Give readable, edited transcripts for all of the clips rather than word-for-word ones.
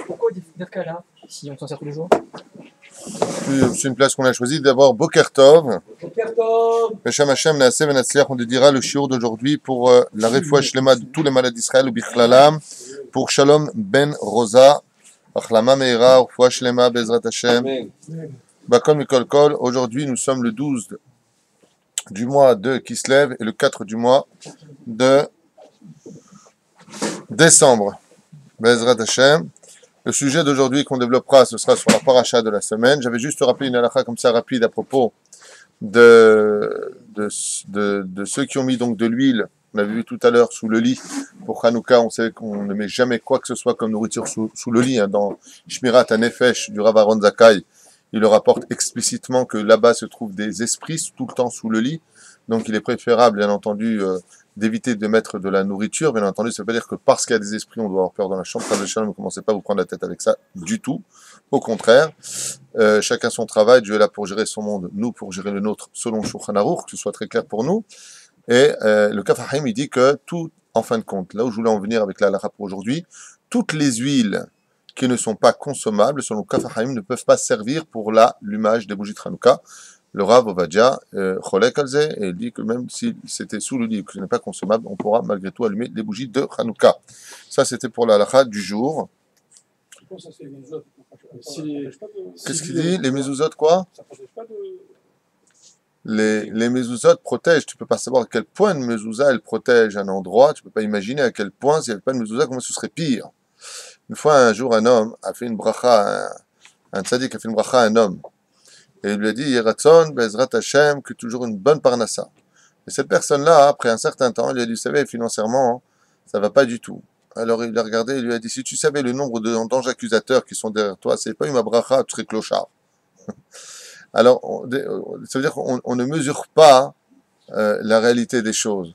Pourquoi Dafka là, si on s'en sert tous les jours? C'est une place qu'on a choisie. D'abord, Boker Tov. Bokertov. Beshem Hashem, Naaseh Venatzliach, on dédiera le shiur d'aujourd'hui pour la refoua shlema de tous les malades d'Israël, ou bichlalam, pour Shalom Ben Rosa, Achlama Meira, refoua shlema, Bezrat Hashem, Bakol Mikol Kol. Aujourd'hui, nous sommes le 12 du mois de Kislev et le 4 du mois de décembre. Bezrat Hashem. Le sujet d'aujourd'hui qu'on développera, ce sera sur la paracha de la semaine. J'avais juste rappelé une halakha comme ça rapide à propos de ceux qui ont mis donc de l'huile. On avait vu tout à l'heure sous le lit pour Hanouka. On sait qu'on ne met jamais quoi que ce soit comme nourriture sous le lit. Hein. Dans Shmirat HaNefesh du Rav Aaron Zakai, il le rapporte explicitement que là-bas se trouvent des esprits tout le temps sous le lit. Donc il est préférable, bien entendu, d'éviter de mettre de la nourriture. Bien entendu, ça ne veut pas dire que parce qu'il y a des esprits, on doit avoir peur dans la chambre. Ne commencez pas à vous prendre la tête avec ça du tout. Au contraire, chacun son travail. Dieu est là pour gérer son monde, nous pour gérer le nôtre, selon Shulchan Aruch, que ce soit très clair pour nous. Et le Kaf HaChaim, il dit que tout, en fin de compte, là où je voulais en venir avec la halakha pour aujourd'hui, toutes les huiles qui ne sont pas consommables, selon le Kaf HaChaim, ne peuvent pas servir pour l'allumage des bougies de Hanouka. Le Rav Ovadia cholek al zeh, et il dit que même si c'était sous le lit et que ce n'est pas consommable, on pourra malgré tout allumer les bougies de Hanouka. Ça, c'était pour la halakha du jour. Qu'est-ce qu'il dit? Les mezuzot quoi? Les mezuzot protègent. Tu ne peux pas savoir à quel point une mezouza elle protège un endroit. Tu ne peux pas imaginer à quel point, s'il n'y avait pas de mezouza, comment ce serait pire. Une fois, un jour, un homme a fait une bracha, un tzaddik a fait une bracha à un homme. Et il lui a dit, Yeratzon, Bezrat Hashem, que toujours une bonne parnassa. Et cette personne-là, après un certain temps, il lui a dit, vous savez, financièrement, ça ne va pas du tout. Alors il l'a regardé et lui a dit, si tu savais le nombre d'anges accusateurs qui sont derrière toi, c'est pas une bracha, tu serais clochard. Alors, ça veut dire qu'on ne mesure pas la réalité des choses.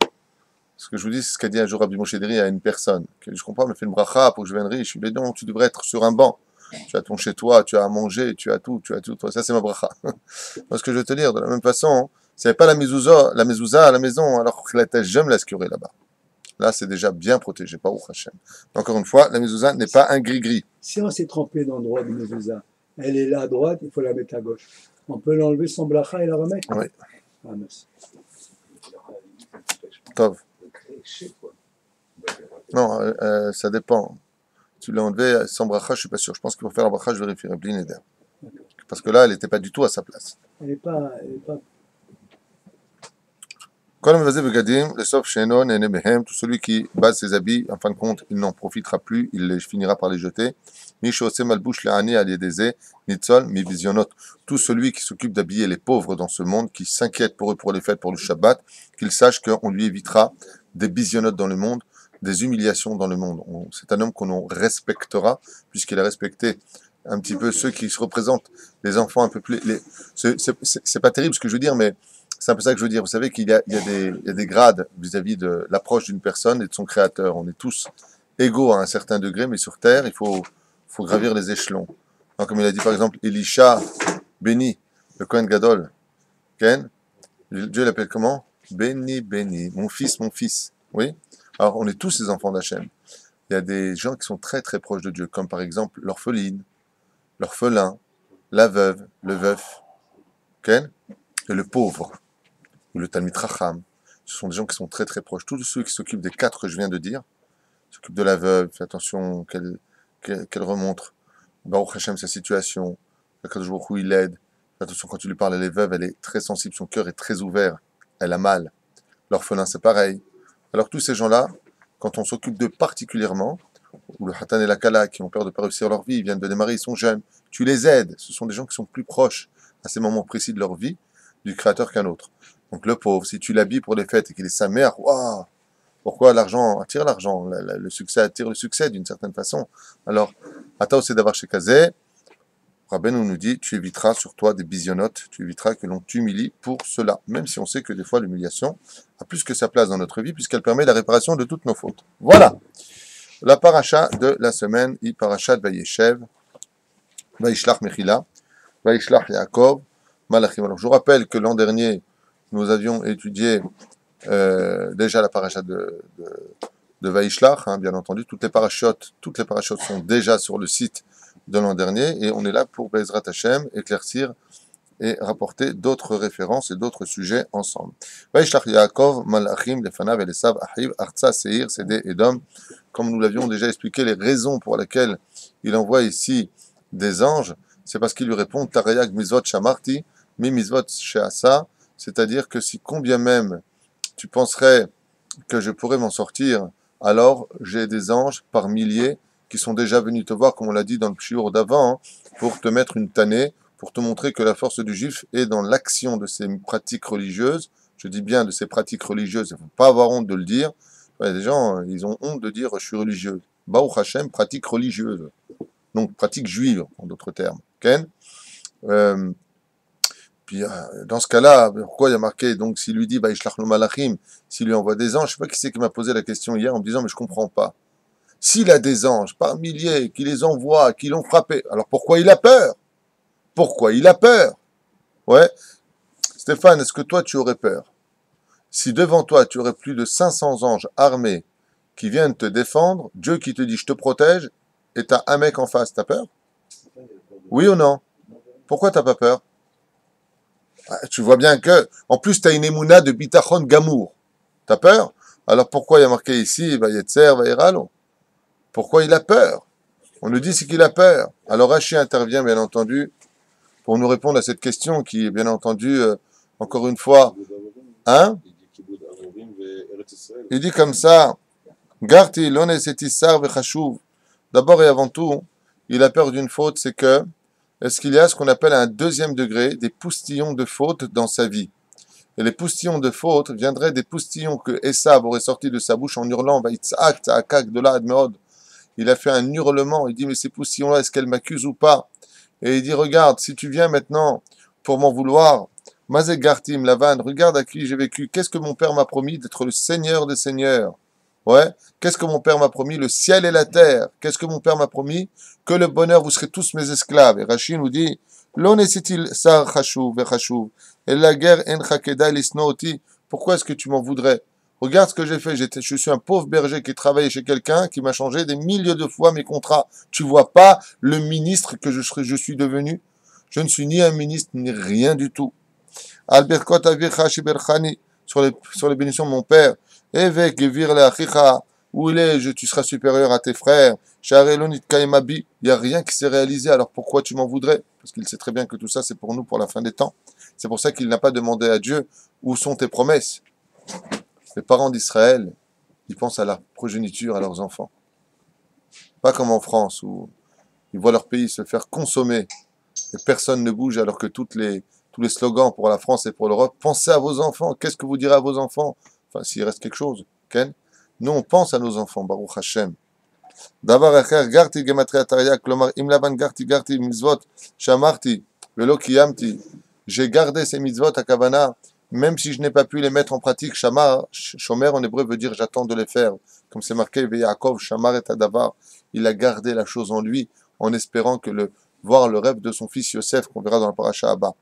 Ce que je vous dis, c'est ce qu'a dit un jour Rabbi Moshe Deri à une personne. Je comprends, mais fait une bracha pour que je vienne riche. Mais non, tu devrais être sur un banc. Tu as ton chez toi, tu as à manger, tu as tout. Ça, c'est ma bracha. Moi, ce que je veux te dire, de la même façon, c'est pas la mezouza à la maison, alors que la tâche, j'aime la scurer là-bas. Là, c'est déjà bien protégé, par Hashem. Encore une fois, la mezouza n'est pas un gris-gris. Si on s'est trompé d'endroit de mezouza, elle est là à droite, il faut la mettre à gauche. On peut l'enlever sans bracha et la remettre? Oui. Ah, merci. Tov. Non, ça dépend. Tu l'as enlevé sans bracha, je suis pas sûr. Je pense qu'il faut faire la bracha, je vérifierai. Parce que là, elle n'était pas du tout à sa place. Elle n'est pas... Tout celui qui base ses habits, en fin de compte, il n'en profitera plus, il finira par les jeter. Tout celui qui s'occupe d'habiller les pauvres dans ce monde, qui s'inquiète pour eux pour les fêtes, pour le Shabbat, qu'il sache qu'on lui évitera des bisionotes dans le monde, des humiliations dans le monde. C'est un homme qu'on respectera, puisqu'il a respecté un petit peu ceux qui se représentent, les enfants un peu plus... C'est pas terrible ce que je veux dire, mais c'est un peu ça que je veux dire. Vous savez qu'il y a des grades vis-à-vis de l'approche d'une personne et de son créateur. On est tous égaux à un certain degré, mais sur Terre, il faut gravir les échelons. Donc, comme il a dit par exemple Elisha, béni, le Kohen Gadol, Ken, Dieu l'appelle comment? Béni, béni, mon fils, oui. Alors, on est tous les enfants d'Hachem. Il y a des gens qui sont très très proches de Dieu, comme par exemple l'orpheline, l'orphelin, la veuve, le veuf, Ken, et le pauvre, ou le Talmid Chacham. Ce sont des gens qui sont très très proches. Tous ceux qui s'occupent des quatre que je viens de dire, s'occupent de la veuve, fais attention qu'elle remonte, Baruch Hashem, sa situation, le jour où il l'aide, fais attention quand tu lui parles, elle est veuve, elle est très sensible, son cœur est très ouvert, elle a mal. L'orphelin, c'est pareil. Alors tous ces gens-là, quand on s'occupe d'eux particulièrement, ou le Hatan et la Kala, qui ont peur de ne pas réussir leur vie, ils viennent de démarrer, ils sont jeunes, tu les aides, ce sont des gens qui sont plus proches à ces moments précis de leur vie, du Créateur qu'un autre. Donc le pauvre, si tu l'habilles pour les fêtes et qu'il est sa mère, waouh, pourquoi l'argent attire l'argent, le succès attire le succès d'une certaine façon. Alors, Ata aussi d'avoir chez Kazé, Rabbeinu nous dit, tu éviteras sur toi des bisionotes, tu éviteras que l'on t'humilie pour cela, même si on sait que des fois l'humiliation a plus que sa place dans notre vie, puisqu'elle permet la réparation de toutes nos fautes. Voilà, la paracha de la semaine, parachat Vayeshev, Vayishlach Mechila, Vayishlach Yaakov, Malachim. Alors je vous rappelle que l'an dernier, nous avions étudié déjà la paracha de Vaishlach, hein, bien entendu. Toutes les parachutes sont déjà sur le site de l'an dernier et on est là pour Bezrat Hashem éclaircir et rapporter d'autres références et d'autres sujets ensemble. Vaishlach Yaakov, Malachim, Lefanav, Elesav, Ahiv, Artsa, Seir, Sédé, Edom. Comme nous l'avions déjà expliqué, les raisons pour lesquelles il envoie ici des anges, c'est parce qu'il lui répond Tarayak Mizvot Shamarti, Mi Mizvot Sheasa, c'est-à-dire que si combien même tu penserais que je pourrais m'en sortir, alors j'ai des anges par milliers qui sont déjà venus te voir, comme on l'a dit dans le shiur d'avant, hein, pour te mettre une tannée, pour te montrer que la force du juif est dans l'action de ses pratiques religieuses. Je dis bien de ses pratiques religieuses, il ne faut pas avoir honte de le dire. Ouais, les gens, ils ont honte de dire je suis religieux. Baruch Hashem, pratique religieuse. Donc pratique juive, en d'autres termes. Ken Puis dans ce cas-là, pourquoi il y a marqué, donc s'il lui dit Vaishlach lo malachim, s'il lui envoie des anges, je ne sais pas qui c'est qui m'a posé la question hier en me disant mais je ne comprends pas. S'il a des anges par milliers, qui les envoie, qui l'ont frappé, alors pourquoi il a peur? Pourquoi il a peur? Ouais. Stéphane, est-ce que toi tu aurais peur? Si devant toi tu aurais plus de 500 anges armés qui viennent te défendre, Dieu qui te dit je te protège, et t'as un mec en face, t'as peur? Oui ou non? Pourquoi t'as pas peur? Tu vois bien que, en plus t'as une émouna de bitachon gamour. T'as peur? Alors pourquoi il y a marqué ici, Vayetzer, Vayeralo? Pourquoi il a peur? On nous dit c'est qu'il a peur. Alors Rashi intervient bien entendu pour nous répondre à cette question qui est bien entendu, encore une fois, hein? Il dit comme ça, Garti l'onesetissar vechashuv. D'abord et avant tout, il a peur d'une faute, c'est que, est-ce qu'il y a ce qu'on appelle un deuxième degré, des poustillons de faute dans sa vie? Et les poustillons de faute viendraient des poustillons que Esav aurait sortis de sa bouche en hurlant, Vaïtzak, Tzakak, de là, Admeod. Il a fait un hurlement, il dit, mais ces poustillons-là, est-ce qu'elles m'accusent ou pas? Et il dit, regarde, si tu viens maintenant pour m'en vouloir, Mazek Gartim, Lavan, regarde à qui j'ai vécu, qu'est-ce que mon père m'a promis d'être le Seigneur des Seigneurs? Ouais, qu'est-ce que mon père m'a promis? Le ciel et la terre. Qu'est-ce que mon père m'a promis? Que le bonheur, vous serez tous mes esclaves. Et Rachid nous dit, L'on est-il sar chashuv vechashuv. Et la guerre en chakeda lisnooti. Pourquoi est-ce que tu m'en voudrais? Regarde ce que j'ai fait. Je suis un pauvre berger qui travaillait chez quelqu'un qui m'a changé des milliers de fois mes contrats. Tu vois pas le ministre que je suis devenu? Je ne suis ni un ministre ni rien du tout. Albert Kot Avir Hashiberchani sur les bénédictions de mon père. Évêque Gevir le Achicha, où il est, tu seras supérieur à tes frères. Sharelonit Kaimabi, il n'y a rien qui s'est réalisé, alors pourquoi tu m'en voudrais? Parce qu'il sait très bien que tout ça c'est pour nous, pour la fin des temps. C'est pour ça qu'il n'a pas demandé à Dieu, où sont tes promesses? Les parents d'Israël, ils pensent à la progéniture, à leurs enfants. Pas comme en France, où ils voient leur pays se faire consommer, et personne ne bouge, alors que tous les slogans pour la France et pour l'Europe, pensez à vos enfants, qu'est-ce que vous direz à vos enfants? Enfin, s'il reste quelque chose, Ken. Nous, on pense à nos enfants, Baruch Hashem. Davar acher, garti gematria tariya, klomar, im lavan garti mitzvot, shamarti, velo kiyamti. J'ai gardé ces mitzvot à Kavana, même si je n'ai pas pu les mettre en pratique. Shamar, shomer en hébreu veut dire j'attends de les faire. Comme c'est marqué, Yaakov, shamar et adavar. Il a gardé la chose en lui, en espérant que voir le rêve de son fils Yosef, qu'on verra dans la paracha Abba.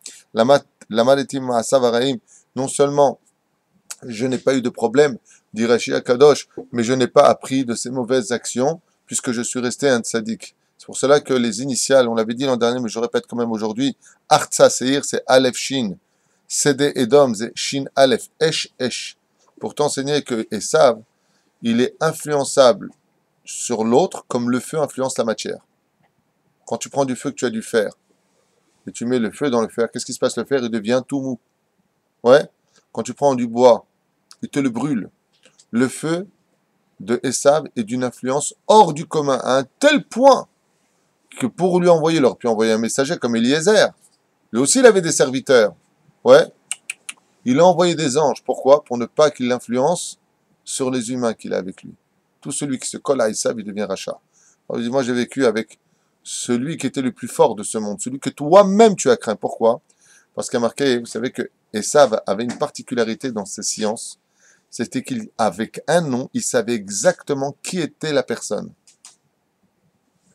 Lamaletim ma'asav haraim, non seulement je n'ai pas eu de problème, dit Rashi Akadosh, mais je n'ai pas appris de ces mauvaises actions, puisque je suis resté un tzaddik. C'est pour cela que les initiales, on l'avait dit l'an dernier, mais je répète quand même aujourd'hui, Artsa Seir, c'est Aleph Shin, Sédé Edom, c'est Shin Aleph, Esh Esh, pour t'enseigner que Esav, il est influençable sur l'autre, comme le feu influence la matière. Quand tu prends du feu que tu as du fer, et tu mets le feu dans le fer, qu'est-ce qui se passe? Le fer, il devient tout mou. Ouais? Quand tu prends du bois, il te le brûle. Le feu de Esav est d'une influence hors du commun, à un tel point que pour lui envoyer, il aurait pu envoyer un messager comme Eliezer. Lui aussi, il avait des serviteurs. Ouais. Il a envoyé des anges. Pourquoi? Pour ne pas qu'il l'influence sur les humains qu'il a avec lui. Tout celui qui se colle à Esav, il devient rachat. Alors, moi, j'ai vécu avec celui qui était le plus fort de ce monde, celui que toi-même tu as craint. Pourquoi? Parce qu'il y a marqué, vous savez que Esav avait une particularité dans ses sciences, c'était qu'avec un nom, il savait exactement qui était la personne.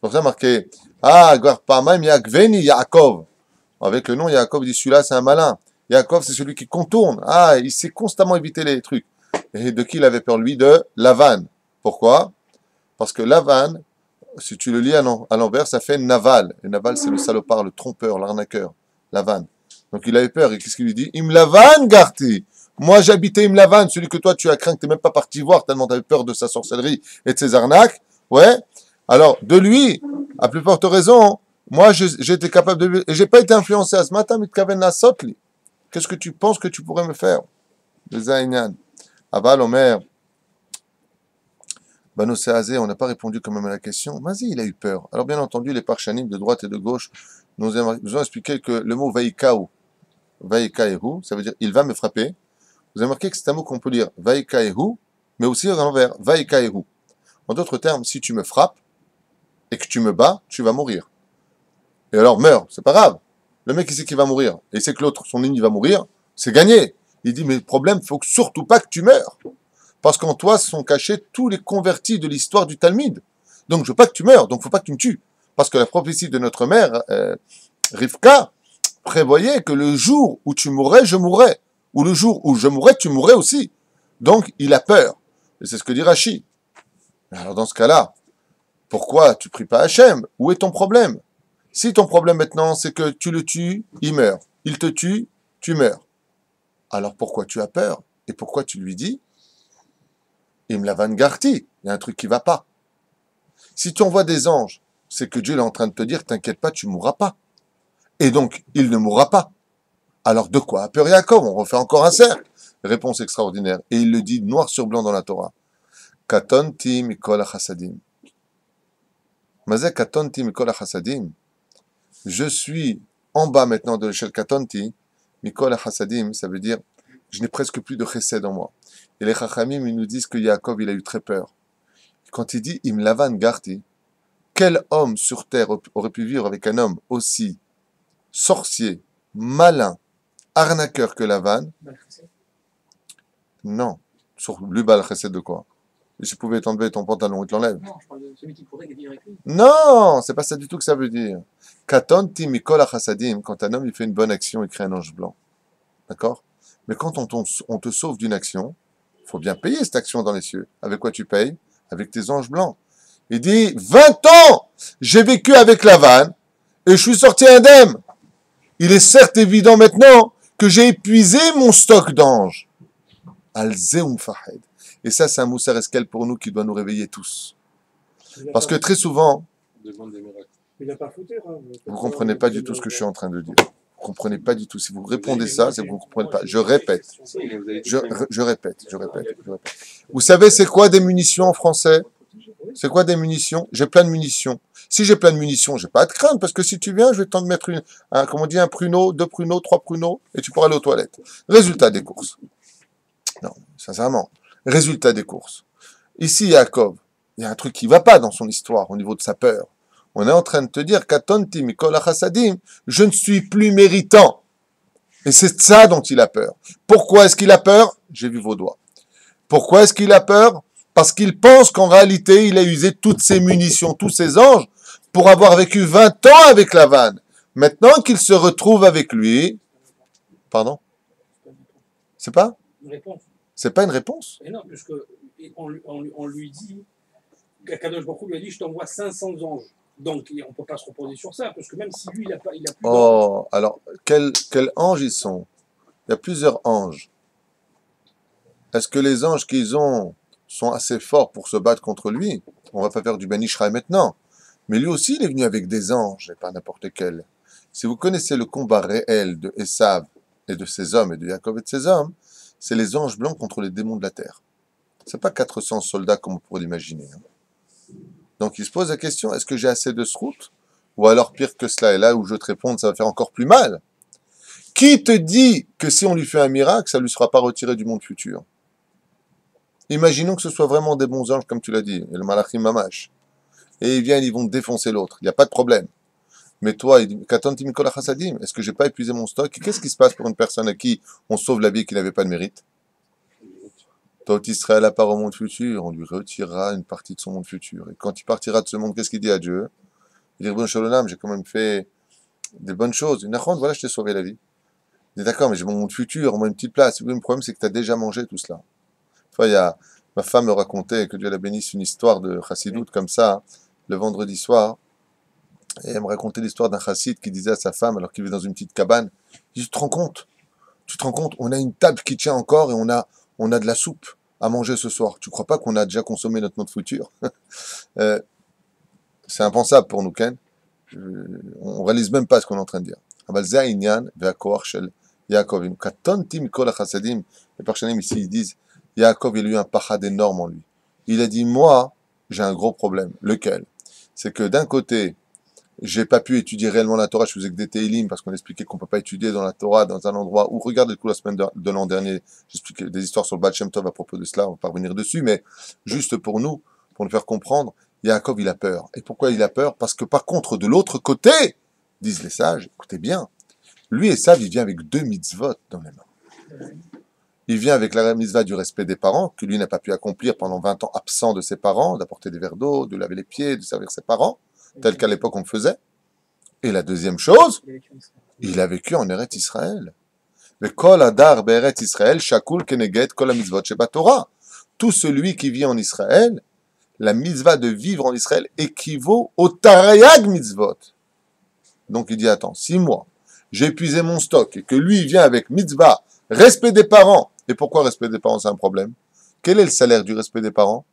Donc ça marqué, Gvarpamaim Yakveni Yaakov. Avec le nom Yaakov, il dit celui-là c'est un malin. Yaakov c'est celui qui contourne. Il sait constamment éviter les trucs. Et de qui il avait peur? Lui, de Lavan. Pourquoi? Parce que Lavan, si tu le lis à l'envers, ça fait Naval. Et Naval, c'est le salopard, le trompeur, l'arnaqueur. Lavan. Donc il avait peur. Et qu'est-ce qu'il lui dit? Im Lavan, Garti. Moi, j'habitais Im Lavan, celui que toi, tu as craint, que tu n'es même pas parti voir tellement tu avais peur de sa sorcellerie et de ses arnaques. Ouais. Alors, de lui, à plus forte raison, moi, j'étais capable de... Et j'ai pas été influencé à ce matin, mais Sotli. Qu'est-ce que tu penses que tu pourrais me faire? Le Zaïnian. Aval, Omer. Bano Seazé, on n'a pas répondu quand même à la question. Vas-y, il a eu peur. Alors, bien entendu, les parchanim de droite et de gauche nous ont expliqué que le mot Vaïkaou, Vaïkaehu, ça veut dire il va me frapper. Vous avez remarqué que c'est un mot qu'on peut lire Vaïkaehu, mais aussi à l'envers, Vaïkaehu. En d'autres termes, si tu me frappes et que tu me bats, tu vas mourir. Et alors, meurs, c'est pas grave. Le mec, il sait qu'il va mourir. Et il sait que l'autre, son ennemi, va mourir. C'est gagné. Il dit, mais le problème, il faut surtout pas que tu meurs. Parce qu'en toi sont cachés tous les convertis de l'histoire du Talmud. Donc, je veux pas que tu meurs, donc il faut pas que tu me tues. Parce que la prophétie de notre mère, Rivka, prévoyait que le jour où tu mourrais, je mourrais. Ou le jour où je mourrais, tu mourrais aussi. Donc, il a peur. Et c'est ce que dit Rashi. Alors, dans ce cas-là, pourquoi tu pries pas Hachem? Où est ton problème? Si ton problème maintenant, c'est que tu le tues, il meurt. Il te tue, tu meurs. Alors, pourquoi tu as peur? Et pourquoi tu lui dis Im Lavan Garti, il y a un truc qui va pas. Si tu envoies des anges, c'est que Dieu est en train de te dire, t'inquiète pas, tu mourras pas. Et donc, il ne mourra pas. Alors de quoi a peur Yaakov? On refait encore un cercle. Réponse extraordinaire. Et il le dit noir sur blanc dans la Torah. Katonti mikol hasadim. Mazek katonti mikol hasadim. Je suis en bas maintenant de l'échelle katonti. Mikol hasadim, ça veut dire, je n'ai presque plus de chesed en moi. Et les chachamim, ils nous disent que Yaakov, il a eu très peur. Quand il dit Im Lavan Garti, quel homme sur terre aurait pu vivre avec un homme aussi sorcier, malin, arnaqueur que Lavan? Non. Sur lui, bal chesed de quoi? Si je pouvais t'enlever ton pantalon, il te l'enlève. Non, je parle de celui qui pourrait vivre avec lui. Non, c'est pas ça du tout que ça veut dire. Katonti mikol hasadim, quand un homme il fait une bonne action, il crée un ange blanc. D'accord? Mais quand on te sauve d'une action, il faut bien payer cette action dans les cieux. Avec quoi tu payes? Avec tes anges blancs. Il dit, 20 ans, j'ai vécu avec Lavan, et je suis sorti indemne. Il est certes évident maintenant que j'ai épuisé mon stock d'anges. Al-Zeum Fahed. Et ça, c'est un moussar eskel pour nous qui doit nous réveiller tous. Parce que très souvent, Il n'a pas foutu. Hein, vous ne comprenez pas du tout ce que je suis en train de dire. Vous ne comprenez pas du tout. Si vous répondez ça, c'est que vous ne comprenez pas. Je répète. Je répète. Vous savez, c'est quoi des munitions en français? C'est quoi des munitions? J'ai plein de munitions. Si j'ai plein de munitions, j'ai pas à te craindre, parce que si tu viens, je vais t'en mettre un pruneau, 2 pruneaux, 3 pruneaux, et tu pourras aller aux toilettes. Résultat des courses. Non, sincèrement. Résultat des courses. Ici, Yaakov, il y a un truc qui va pas dans son histoire, au niveau de sa peur. On est en train de te dire, Katonti mikol hasadim, je ne suis plus méritant. Et c'est ça dont il a peur. Pourquoi est-ce qu'il a peur? J'ai vu vos doigts. Pourquoi est-ce qu'il a peur? Parce qu'il pense qu'en réalité, il a usé toutes ses munitions, tous ses anges, pour avoir vécu 20 ans avec Lavan. Maintenant qu'il se retrouve avec lui... Pardon? C'est pas? Une réponse. C'est pas une réponse? Et non, puisque on lui dit, Kadosh Baruch Hu lui a dit, je t'envoie 500 anges. Donc, on ne peut pas se reposer sur ça, parce que même si lui, il a plus d'anges. Oh, alors, quels anges ils sont? Il y a plusieurs anges. Est-ce que les anges qu'ils ont sont assez forts pour se battre contre lui? On va pas faire du Ben Ishraï maintenant. Mais lui aussi, il est venu avec des anges, et pas n'importe quel. Si vous connaissez le combat réel de Esav et de ses hommes, et de Yaakov et de ses hommes, c'est les anges blancs contre les démons de la terre. C'est pas 400 soldats comme on pourrait l'imaginer. Donc il se pose la question, est-ce que j'ai assez de srout? Ou alors pire que cela, et là où je te réponds, ça va faire encore plus mal. Qui te dit que si on lui fait un miracle, ça ne lui sera pas retiré du monde futur? Imaginons que ce soit vraiment des bons anges, comme tu l'as dit, et le malachim mamash. Et ils viennent, ils vont défoncer l'autre, il n'y a pas de problème. Mais toi, il dit, Katonti mikol hasadim, est-ce que j'ai pas épuisé mon stock? Qu'est-ce qui se passe pour une personne à qui on sauve la vie et qui n'avait pas de mérite? Toi, Israël à part au monde futur, on lui retirera une partie de son monde futur. Et quand il partira de ce monde, qu'est-ce qu'il dit à Dieu? Il dit, bon Shalom, j'ai quand même fait des bonnes choses. Une achonde, voilà, je t'ai sauvé la vie. Il dit, d'accord, mais j'ai mon monde futur, moi une petite place. Oui, le problème, c'est que tu as déjà mangé tout cela. Toi, il y a Ma femme me racontait, que Dieu la bénisse, une histoire de chassidoute comme ça, hein, le vendredi soir. Et elle me racontait l'histoire d'un chassid qui disait à sa femme, alors qu'il vit dans une petite cabane, il dit, tu te rends compte? Tu te rends compte? On a une table qui tient encore et on a de la soupe à manger ce soir. Tu crois pas qu'on a déjà consommé notre mode futur? C'est impensable pour nous, Ken. On réalise même pas ce qu'on est en train de dire. אבל זה העניין והכוח של יעקב. אם קטונתי מכל החסדים, les Parchanim ici ils disent, Yaakov il a eu un pachad énorme en lui. Il a dit, moi, j'ai un gros problème. Lequel? C'est que d'un côté, j'ai pas pu étudier réellement la Torah, je faisais que des Teilim, parce qu'on expliquait qu'on peut pas étudier dans la Torah dans un endroit où, regardez le coup la semaine de l'an dernier, j'expliquais des histoires sur le Baal Shem Tov à propos de cela, on va pas revenir dessus, mais juste pour nous faire comprendre, Yaakov il a peur. Et pourquoi il a peur? Parce que par contre, de l'autre côté, disent les sages, écoutez bien, lui Esav, il vient avec 2 mitzvot dans les mains. Il vient avec la mitzvah du respect des parents, que lui n'a pas pu accomplir pendant 20 ans absent de ses parents, d'apporter des verres d'eau, de laver les pieds, de servir ses parents, tel qu'à l'époque on le faisait. Et la deuxième chose, il a vécu en Eretz Israël. Le kol adar be'Eretz Israël, shakul keneged kol ha-mitzvot shebatorah. Tout celui qui vit en Israël, la mitzvah de vivre en Israël équivaut au tarayag mitzvot. Donc il dit, attends, si moi, j'ai épuisé mon stock et que lui, il vient avec mitzvah, respect des parents. Et pourquoi respect des parents, c'est un problème? Quel est le salaire du respect des parents?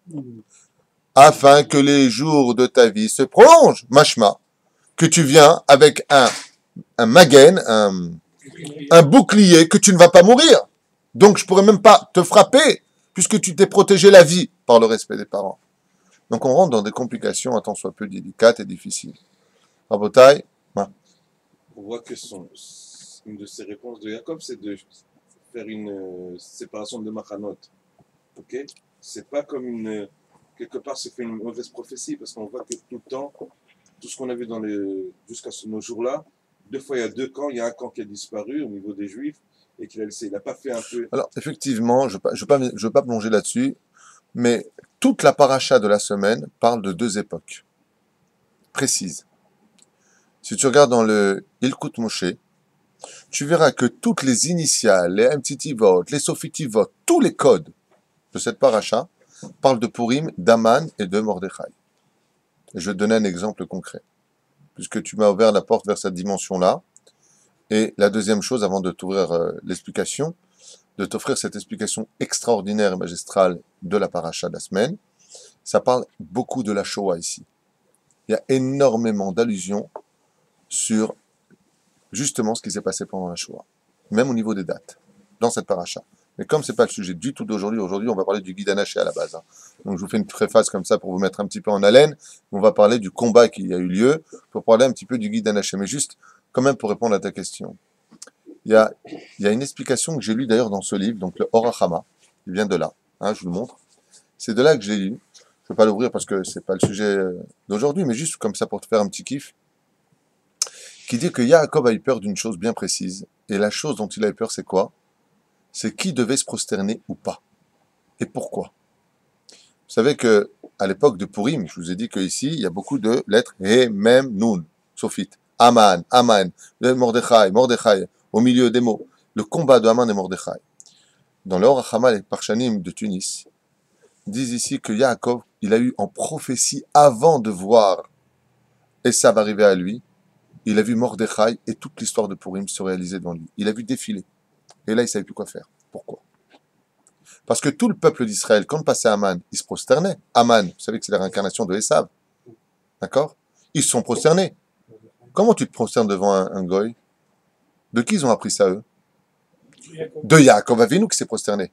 Afin que les jours de ta vie se prolongent, mashma. Que tu viens avec un magen, un bouclier, que tu ne vas pas mourir. Donc je pourrais même pas te frapper, puisque tu t'es protégé la vie par le respect des parents. Donc on rentre dans des complications, un tant soit peu délicates et difficiles. Rabotai, On voit que une de ses réponses de Jacob, c'est de faire une séparation de Machanot. Ok? C'est pas comme quelque part, c'est fait une mauvaise prophétie, parce qu'on voit que tout le temps, tout ce qu'on a vu jusqu'à nos jours-là, 2 fois il y a 2 camps, il y a un camp qui a disparu au niveau des Juifs, et qu'il a laissé, il n'a pas fait un peu. alors effectivement, je ne veux pas plonger là-dessus, mais toute la paracha de la semaine parle de 2 époques précises. Si tu regardes dans le Ilkut Moshe, tu verras que toutes les initiales, les Mtitivot, les Sofitivot, tous les codes de cette paracha parlent de Purim, d'Aman et de Mordechai. Et je vais te donner un exemple concret, puisque tu m'as ouvert la porte vers cette dimension-là. Et la deuxième chose, avant de t'ouvrir l'explication, de t'offrir cette explication extraordinaire et magistrale de la paracha de la semaine, ça parle beaucoup de la Shoah ici. Il y a énormément d'allusions sur justement ce qui s'est passé pendant la Shoah, même au niveau des dates, dans cette paracha. Mais comme ce n'est pas le sujet du tout d'aujourd'hui, on va parler du Guide Anaché à la base. Donc je vous fais une préface comme ça pour vous mettre un petit peu en haleine. On va parler du combat qui a eu lieu, pour parler un petit peu du Guide Anaché. Mais juste, quand même, pour répondre à ta question. Il y a une explication que j'ai lue d'ailleurs dans ce livre, donc le Or HaChama, il vient de là, je vous le montre. C'est de là que je l'ai lu. Je ne vais pas l'ouvrir parce que ce n'est pas le sujet d'aujourd'hui, mais juste comme ça pour te faire un petit kiff. Qui dit que Yaakov a eu peur d'une chose bien précise. Et la chose dont il a eu peur, c'est quoi? C'est qui devait se prosterner ou pas. Et pourquoi? Vous savez que à l'époque de Purim, je vous ai dit qu'ici, il y a beaucoup de lettres He, Mem, Nun, Sophite. Aman, Mordechai, Mordechai, au milieu des mots. Le combat de Aman et Mordechai. Dans l'Or HaChama, les Parchanim de Tunis disent ici que Yaakov, il a eu en prophétie avant de voir Esav arriver à lui, il a vu Mordechai et toute l'histoire de Purim se réaliser devant lui. Il a vu défiler. Et là, il ne savait plus quoi faire. Pourquoi? Parce que tout le peuple d'Israël, quand passait Aman, il se prosternait. Aman, vous savez que c'est la réincarnation de Esav. D'accord? Ils se sont prosternés. Comment tu te prosternes devant un goy? De qui ils ont appris ça, eux? De Yaakov Avinu qui s'est prosterné.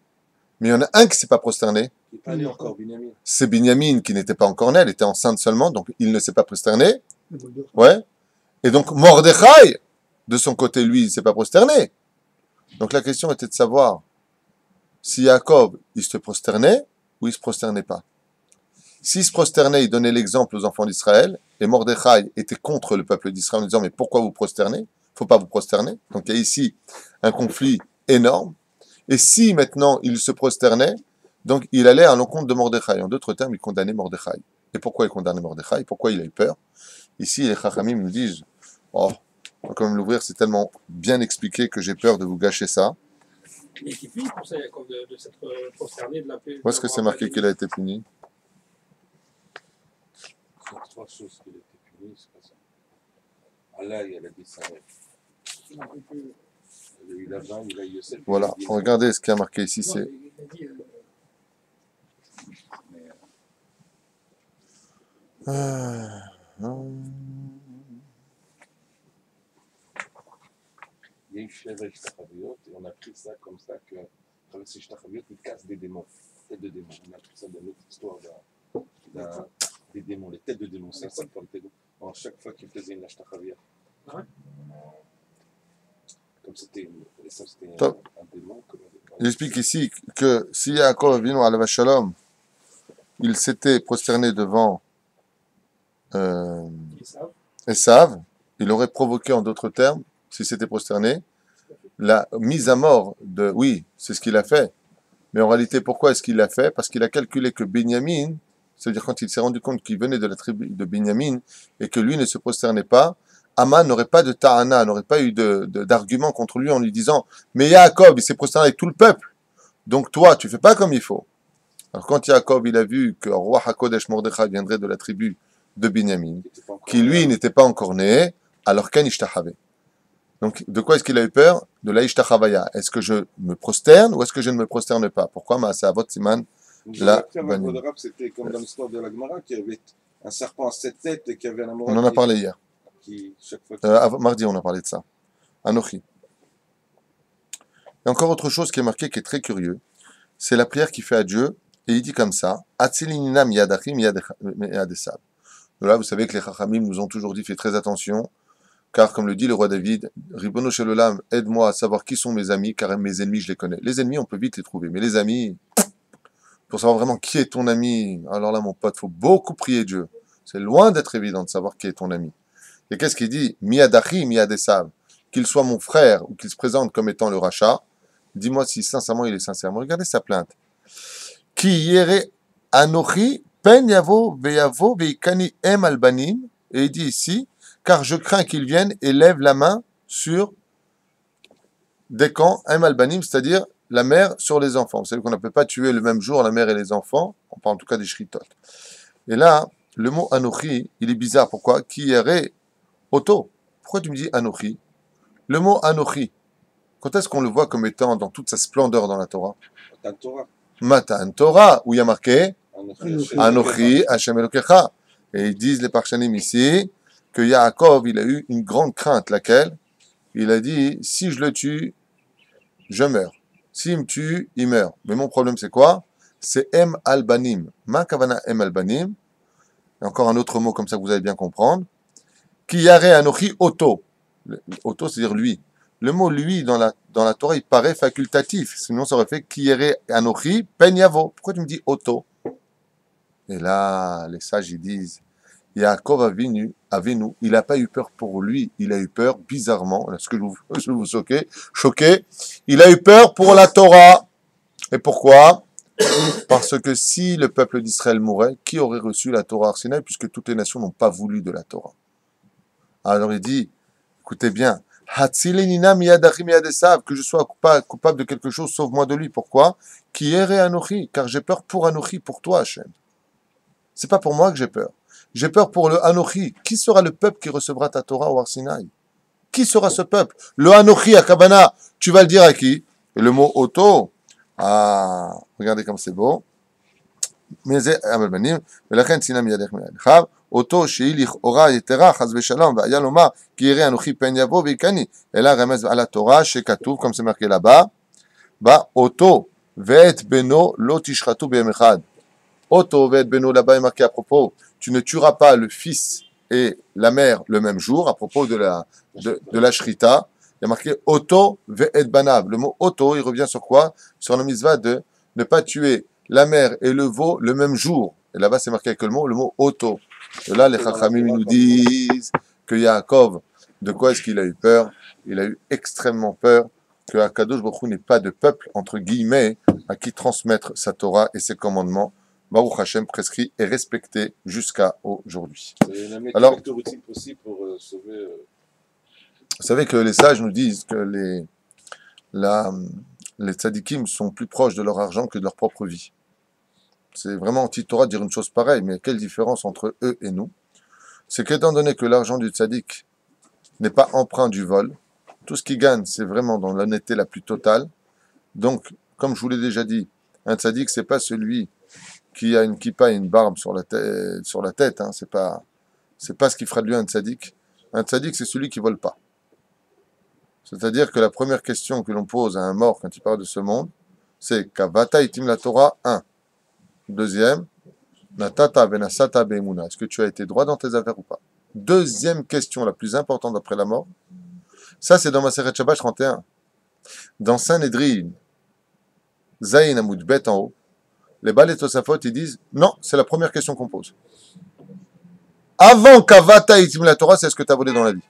Mais il y en a un qui ne s'est pas prosterné. Il n'est pas né encore, Binyamin. C'est Binyamin qui n'était pas encore né, elle était enceinte seulement, donc il ne s'est pas prosterné. Ouais. Et donc Mordechai, de son côté, lui, il ne s'est pas prosterné. Donc la question était de savoir si Yaakov, il se prosternait ou il ne se prosternait pas. S'il se prosternait, il donnait l'exemple aux enfants d'Israël, et Mordechai était contre le peuple d'Israël en disant « Mais pourquoi vous prosternez? Il ne faut pas vous prosterner. » Donc il y a ici un conflit énorme. Et si maintenant il se prosternait, donc il allait à l'encontre de Mordechai. En d'autres termes, il condamnait Mordechai. Et pourquoi il condamnait Mordechai? Pourquoi il a eu peur? Ici, les Chachamim nous disent « Oh, on va quand même l'ouvrir, c'est tellement bien expliqué que j'ai peur de vous gâcher ça. » Il était puni pour ça, Yaakov, de s'être prosterné de la paix. Où est-ce que c'est marqué qu'il a été puni? Il y a trois choses qu'il a été puni, c'est pas ça. Allah, il y a la descendance. Il a eu Laban, il a eu Yosef. Voilà, regardez ce qui a marqué ici, c'est... Il a dit, Il y a eu Sheva Ishtachaviyot, et on a pris ça comme ça que avec ces Ishtachaviyot, ils cassent des démons, têtes de démons. On a pris ça dans notre histoire des démons, les têtes de démons. C'est ça pour les têtes de démons. Alors, chaque fois qu'ils faisaient une Ishtachaviyot. Ouais. Comme c'était Top. un démon. Il explique ici que si Yaakov Avinu alav shalom, il s'était prosterné devant Ils savent. Esav, il aurait provoqué, en d'autres termes, s'il s'était prosterné, la mise à mort de... Oui, c'est ce qu'il a fait. Mais en réalité, pourquoi est-ce qu'il l'a fait? Parce qu'il a calculé que Binyamin, c'est-à-dire quand il s'est rendu compte qu'il venait de la tribu de Binyamin et que lui ne se prosternait pas, Aman n'aurait pas de ta'ana, n'aurait pas eu d'argument contre lui en lui disant « Mais Yaakov, il s'est prosterné avec tout le peuple, donc toi, tu fais pas comme il faut. » Alors quand Yaakov, il a vu que le roi HaKodesh Mordechai viendrait de la tribu de Binyamin, qui lui n'était pas encore né, alors Ken Ishtachave. Donc de quoi est-ce qu'il a eu peur? De la Ishtachavaya. Est-ce que je me prosterne ou est-ce que je ne me prosterne pas? Pourquoi Maasavot Siman la Banim. C'était comme dans l'histoire de la Gemara, qu'il y avait un serpent à 7 têtes et qu'il y avait un amour. On en a parlé hier. Chaque fois Mardi, on a parlé de ça. Anochi. Et encore autre chose qui est marqué, qui est très curieux, c'est la prière qu'il fait à Dieu, et il dit comme ça, Atzilinina miyadachim miyadesav. Là, vous savez que les Chachamim nous ont toujours dit, fais très attention, car comme le dit le roi David, Ribono shel olam, aide-moi à savoir qui sont mes amis, car mes ennemis, je les connais. Les ennemis, on peut vite les trouver, mais les amis, pour savoir vraiment qui est ton ami, alors là, mon pote, il faut beaucoup prier Dieu. C'est loin d'être évident de savoir qui est ton ami. Et qu'est-ce qu'il dit? Miyadachi, miyadesav. Qu'il soit mon frère ou qu'il se présente comme étant le rachat, dis-moi si sincèrement il est sincère. Regardez sa plainte. Ki yere anochi pen yavo veyavo veikani em albanim. Et il dit ici, car je crains qu'il vienne et lève la main sur des camps em albanim, c'est-à-dire la mère sur les enfants. Vous savez qu'on ne peut pas tuer le même jour la mère et les enfants, on parle en tout cas des shritot. Et là, le mot anochi, il est bizarre. Pourquoi? Ki yere Oto, pourquoi tu me dis Anochi? Le mot Anochi, quand est-ce qu'on le voit comme étant dans toute sa splendeur dans la Torah? Matan Torah, où il y a marqué Anochi Hashem Elokecha. Et ils disent les Parshanim ici que Yaakov, il a eu une grande crainte, laquelle? Il a dit, si je le tue, je meurs. S'il me tue, il meurt. Mais mon problème c'est quoi? C'est Em Albanim. Ma kavana Em Albanim. Encore un autre mot comme ça que vous allez bien comprendre. Ki yare anochi oto. Oto, c'est-à-dire lui. Le mot lui dans la Torah, il paraît facultatif. Sinon, ça aurait fait ki yare anochi pen yavo. Pourquoi tu me dis oto? Et là, les sages, ils disent, Yaakov Avinu, il n'a pas eu peur pour lui, il a eu peur, bizarrement, est-ce que je vais vous choquer, il a eu peur pour la Torah. Et pourquoi? Parce que si le peuple d'Israël mourait, qui aurait reçu la Torah à Sinaï, puisque toutes les nations n'ont pas voulu de la Torah? Alors il dit, écoutez bien, que je sois coupable de quelque chose, sauve-moi de lui. Pourquoi? Qui ere Anochi, car j'ai peur pour Anochi, pour toi, Hachem. C'est pas pour moi que j'ai peur. J'ai peur pour le Anochi. Qui sera le peuple qui recevra ta Torah au Har Sinaï? Qui sera ce peuple? Le Anochi à Kabana, tu vas le dire à qui? Et le mot Oto, regardez comme c'est beau. Mais c'est Amalbanim, mais la reine Sinam Yadech Me'adchav. אותו שהיא לכאורה יתרה חס ושלום והיה לומר כי יראה אנוכי פן יבוא ויקני אלא רמז על התורה שכתוב comme c'est marqué là-bas אותו ואת בנו לא תשחטו ביום אחד. אותו ואת בנו là-bas est marqué à propos tu ne tueras pas le fils et la mère le même jour à propos de la shrita. Il y a marqué אותו ואת בניו. Le mot אותו il revient sur quoi? Sur la mitzvah de ne pas tuer la mère et le veau le même jour. Et là-bas c'est marqué avec le mot auto. Et là, les Chachamim nous disent que Yaakov, de quoi est-ce qu'il a eu peur? Il a eu extrêmement peur que Akadosh Baruch Hu n'ait pas de peuple, entre guillemets, à qui transmettre sa Torah et ses commandements, Baruch Hashem, prescrits et respectés jusqu'à aujourd'hui. Alors, vous savez que les sages nous disent que les tzadikim sont plus proches de leur argent que de leur propre vie. C'est vraiment anti-Torah de dire une chose pareille, mais quelle différence entre eux et nous? C'est qu'étant donné que l'argent du tzadik n'est pas empreint du vol, tout ce qu'il gagne, c'est vraiment dans l'honnêteté la plus totale. Donc, comme je vous l'ai déjà dit, un tzadik, c'est pas celui qui a une kippa et une barbe sur la tête, hein. C'est pas ce qui fera de lui un tzadik. Un tzadik, c'est celui qui vole pas. C'est-à-dire que la première question que l'on pose à un mort quand il parle de ce monde, c'est Kavata itim la Torah 1. Deuxième, Natata benasata be'emuna. Est-ce que tu as été droit dans tes affaires ou pas? Deuxième question la plus importante après la mort. Ça, c'est dans Maseret Shabbat 31. Dans Sanhedrin, Zayin Amoud Bet en haut, les Balei Tosafot, ils disent non, c'est la première question qu'on pose. Avant Kavata itim la Torah, c'est est-ce que tu as volé dans la vie?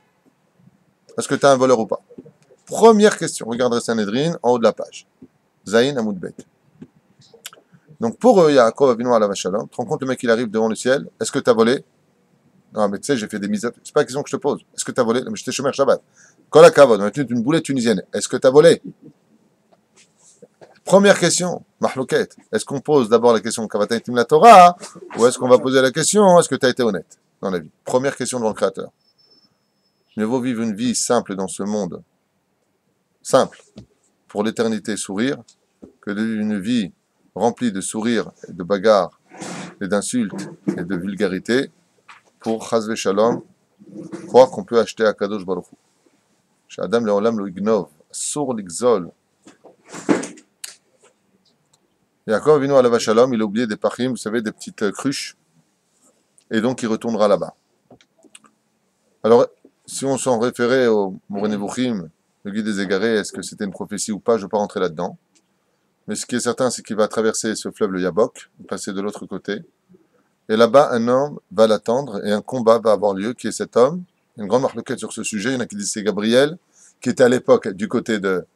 Est-ce que tu es un voleur ou pas? Première question. Regardez Sanhedrin en haut de la page. Zayin Amoud Bet. Donc pour Yaakov Avinu alav shalom, tu te rends compte, le mec il arrive devant le ciel, est-ce que tu as volé? Non mais tu sais, j'ai fait des mises. C'est pas la question que je te pose. Est-ce que tu as volé? Mais j'étais chômeur Shabbat. Kol hakavod, on a une boulette tunisienne. Est-ce que tu as volé? Première question, mahlouket. Est-ce qu'on pose d'abord la question Kavata itim la Torah, ou est-ce qu'on va poser la question est-ce que tu as été honnête dans la vie? Première question devant le Créateur. Mieux vaut vivre une vie simple dans ce monde, simple, pour l'éternité sourire, que de vivre une vie remplie de sourires, et de bagarres, et d'insultes, et de vulgarité, pour Chaz Shalom, croire qu'on peut acheter à Kadosh Baruch Hu. Chez Adam Leolam lo ignov, sour l'ixol. Yaakov Avinu alav shalom, il a oublié des pachim, vous savez, des petites cruches, et donc il retournera là-bas. Alors, si on s'en référait au Moreh Nevuchim, le guide des égarés, est-ce que c'était une prophétie ou pas? Je ne vais pas rentrer là-dedans. Mais ce qui est certain, c'est qu'il va traverser ce fleuve, le Yabok, passer de l'autre côté. Et là-bas, un homme va l'attendre et un combat va avoir lieu. Qui est cet homme? Une grande marloquette sur ce sujet. Il y en a qui disent c'est Gabriel, qui était à l'époque du côté de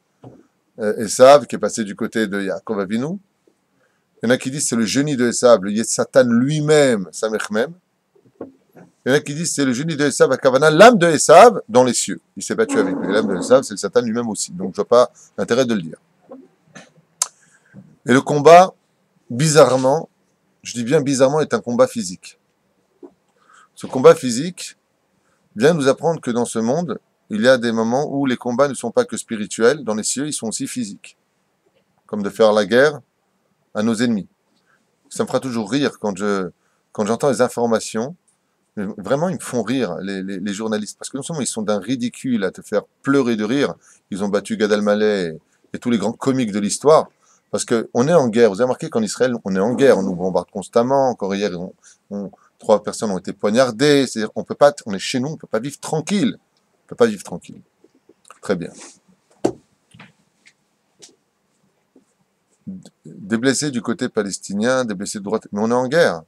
Esav, qui est passé du côté de Yaakov Avinu. Il y en a qui disent c'est le génie de Esav, le Satan lui-même, Samechmem. Il y en a qui disent c'est le génie de Esav à Kavana, l'âme de Esav dans les cieux. Il s'est battu avec lui. L'âme de Esav, c'est le Satan lui-même aussi. Donc je vois pas l'intérêt de le dire. Et le combat, bizarrement, je dis bien bizarrement, est un combat physique. Ce combat physique vient nous apprendre que dans ce monde, il y a des moments où les combats ne sont pas que spirituels. Dans les cieux, ils sont aussi physiques. Comme de faire la guerre à nos ennemis. Ça me fera toujours rire quand j'entends les informations. Mais vraiment, ils me font rire, les journalistes. Parce que non seulement ils sont d'un ridicule à te faire pleurer de rire, ils ont battu Gad Elmaleh et tous les grands comiques de l'histoire. Parce qu'on est en guerre. Vous avez remarqué qu'en Israël, on est en guerre. On nous bombarde constamment. Encore hier, 3 personnes ont été poignardées. C'est-à-dire, on est chez nous, on ne peut pas vivre tranquille. On ne peut pas vivre tranquille. Très bien. Des blessés du côté palestinien, des blessés de droite. Mais on est en guerre.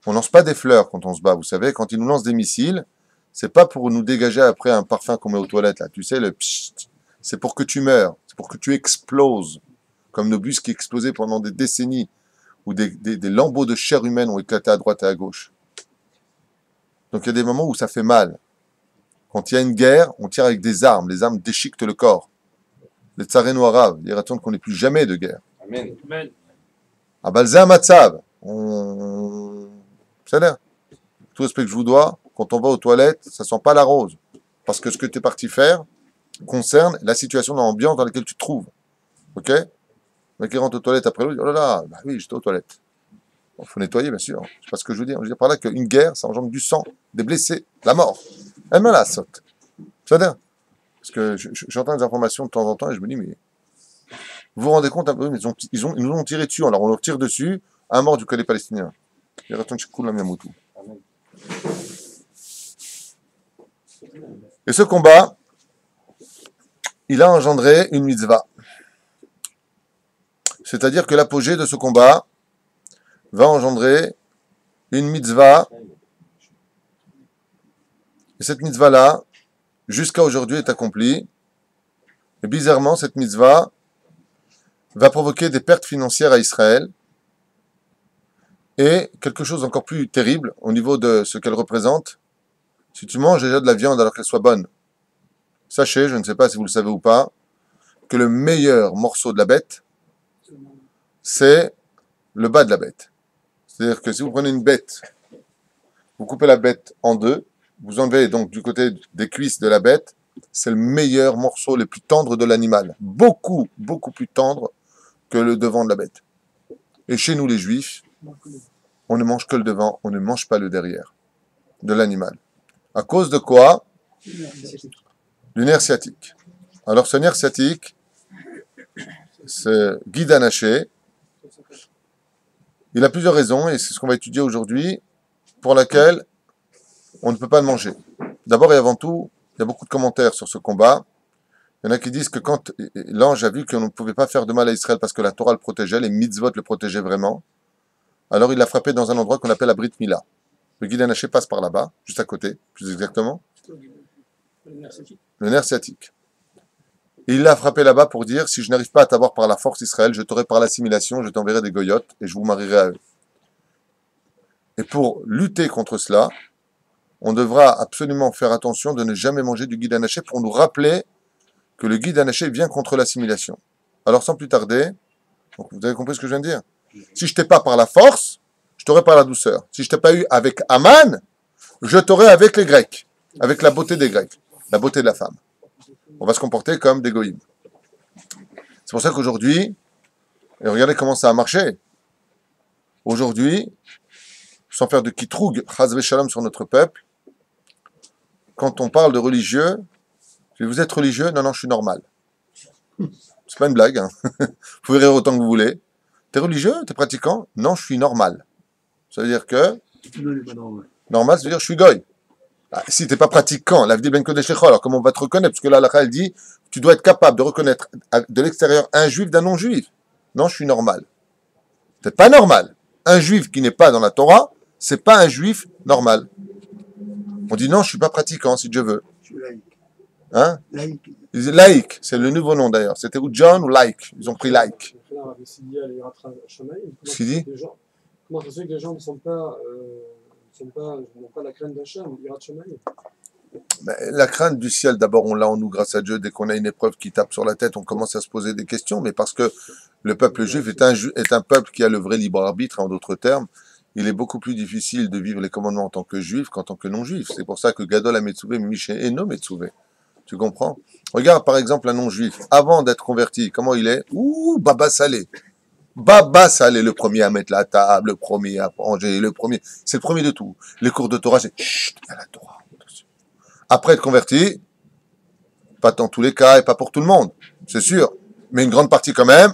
On lance pas des fleurs quand on se bat. Vous savez, quand ils nous lancent des missiles, c'est pas pour nous dégager après un parfum qu'on met aux toilettes, là. Tu sais, le pssst. C'est pour que tu meurs. C'est pour que tu exploses. Comme nos bus qui explosaient pendant des décennies, où des lambeaux de chair humaine ont éclaté à droite et à gauche. Donc il y a des moments où ça fait mal. Quand il y a une guerre, on tire avec des armes. Les armes déchiquetent le corps. Les tsarenu arabes, ils attendent qu'on n'ait plus jamais de guerre. Amen. Amen. À Balzé Matzav, ça a l'air. Tout respect que je vous dois, quand on va aux toilettes, ça sent pas la rose. Parce que ce que tu es parti faire concerne la situation dans l'ambiance dans laquelle tu te trouves. Ok? Le mec qui rentre aux toilettes après l'autre, oh là là, bah oui, j'étais aux toilettes. Il faut nettoyer, bien sûr. Je sais pas ce que je veux dire. Je veux dire par là qu'une guerre, ça engendre du sang, des blessés, la mort. Elle me la saute. Ça veut dire? Parce que j'entends des informations de temps en temps et je me dis, mais vous vous rendez compte un peu, mais ils nous ont tiré dessus. Alors on leur tire dessus, un mort du côté palestinien. Et ce combat, il a engendré une mitzvah. C'est-à-dire que l'apogée de ce combat va engendrer une mitzvah. Et cette mitzvah-là, jusqu'à aujourd'hui, est accomplie. Et bizarrement, cette mitzvah va provoquer des pertes financières à Israël. Et quelque chose d'encore plus terrible au niveau de ce qu'elle représente. Si tu manges déjà de la viande alors qu'elle soit bonne, sachez, je ne sais pas si vous le savez ou pas, que le meilleur morceau de la bête, c'est le bas de la bête. C'est-à-dire que si vous prenez une bête, vous coupez la bête en deux, vous enlevez donc du côté des cuisses de la bête, c'est le meilleur morceau, le plus tendre de l'animal. Beaucoup, beaucoup plus tendre que le devant de la bête. Et chez nous les juifs, on ne mange que le devant, on ne mange pas le derrière de l'animal. À cause de quoi? Du nerf sciatique. Alors ce nerf sciatique, ce guide anaché, il a plusieurs raisons, et c'est ce qu'on va étudier aujourd'hui, pour laquelle on ne peut pas le manger. D'abord et avant tout, il y a beaucoup de commentaires sur ce combat. Il y en a qui disent que quand l'ange a vu qu'on ne pouvait pas faire de mal à Israël parce que la Torah le protégeait, les mitzvot le protégeaient vraiment, alors il l'a frappé dans un endroit qu'on appelle la Brit Mila. Le guide anaché passe par là-bas, juste à côté, plus exactement. Le nerf sciatique. Et il l'a frappé là-bas pour dire, si je n'arrive pas à t'avoir par la force Israël, je t'aurai par l'assimilation, je t'enverrai des goyotes et je vous marierai à eux. Et pour lutter contre cela, on devra absolument faire attention de ne jamais manger du guide anaché pour nous rappeler que le guide anaché vient contre l'assimilation. Alors sans plus tarder, donc vous avez compris ce que je viens de dire? Si je t'ai pas par la force, je t'aurai par la douceur. Si je t'ai pas eu avec Aman, je t'aurai avec les Grecs, avec la beauté des Grecs, la beauté de la femme. On va se comporter comme des goïms. C'est pour ça qu'aujourd'hui, et regardez comment ça a marché. Aujourd'hui, sans faire de kitroug, chazve shalom sur notre peuple, quand on parle de religieux, si vous êtes religieux, non, je suis normal. C'est pas une blague, hein. Vous pouvez rire autant que vous voulez. T'es religieux? T'es pratiquant? Non, je suis normal. Ça veut dire que... Non, il n'est pas normal. Normal, ça veut dire je suis goy. Ah, si t'es pas pratiquant, l'avdi ben kodesh lecho, alors comment on va te reconnaître? Parce que là, elle dit, tu dois être capable de reconnaître de l'extérieur un juif d'un non-juif. Non, je suis normal. T'es pas normal. Un juif qui n'est pas dans la Torah, c'est pas un juif normal. On dit non, je suis pas pratiquant, si Dieu veut. Je suis laïque. Hein? Laïque. Laïc, c'est le nouveau nom d'ailleurs. C'était ou John ou Laïc. Ils ont pris Laïc. Ce qu'il dit? Comment ça se fait que les gens n'ont pas la crainte d'Hachem, Yirat Shamayim? La crainte du ciel, d'abord, on l'a en nous grâce à Dieu. Dès qu'on a une épreuve qui tape sur la tête, on commence à se poser des questions. Mais parce que le peuple juif est un peuple qui a le vrai libre arbitre, en d'autres termes, il est beaucoup plus difficile de vivre les commandements en tant que juif qu'en tant que non-juif. C'est pour ça que Gadol HaMetzuvé, Miché Eno Metzuvé. Tu comprends? Regarde par exemple un non-juif, avant d'être converti, comment il est? Ouh, Baba Salé. Baba Salé, le premier à mettre la table, le premier à manger, le premier. C'est le premier de tout. Les cours de Torah, c'est chut, il y a la Torah. Après être converti, pas dans tous les cas et pas pour tout le monde, c'est sûr. Mais une grande partie quand même.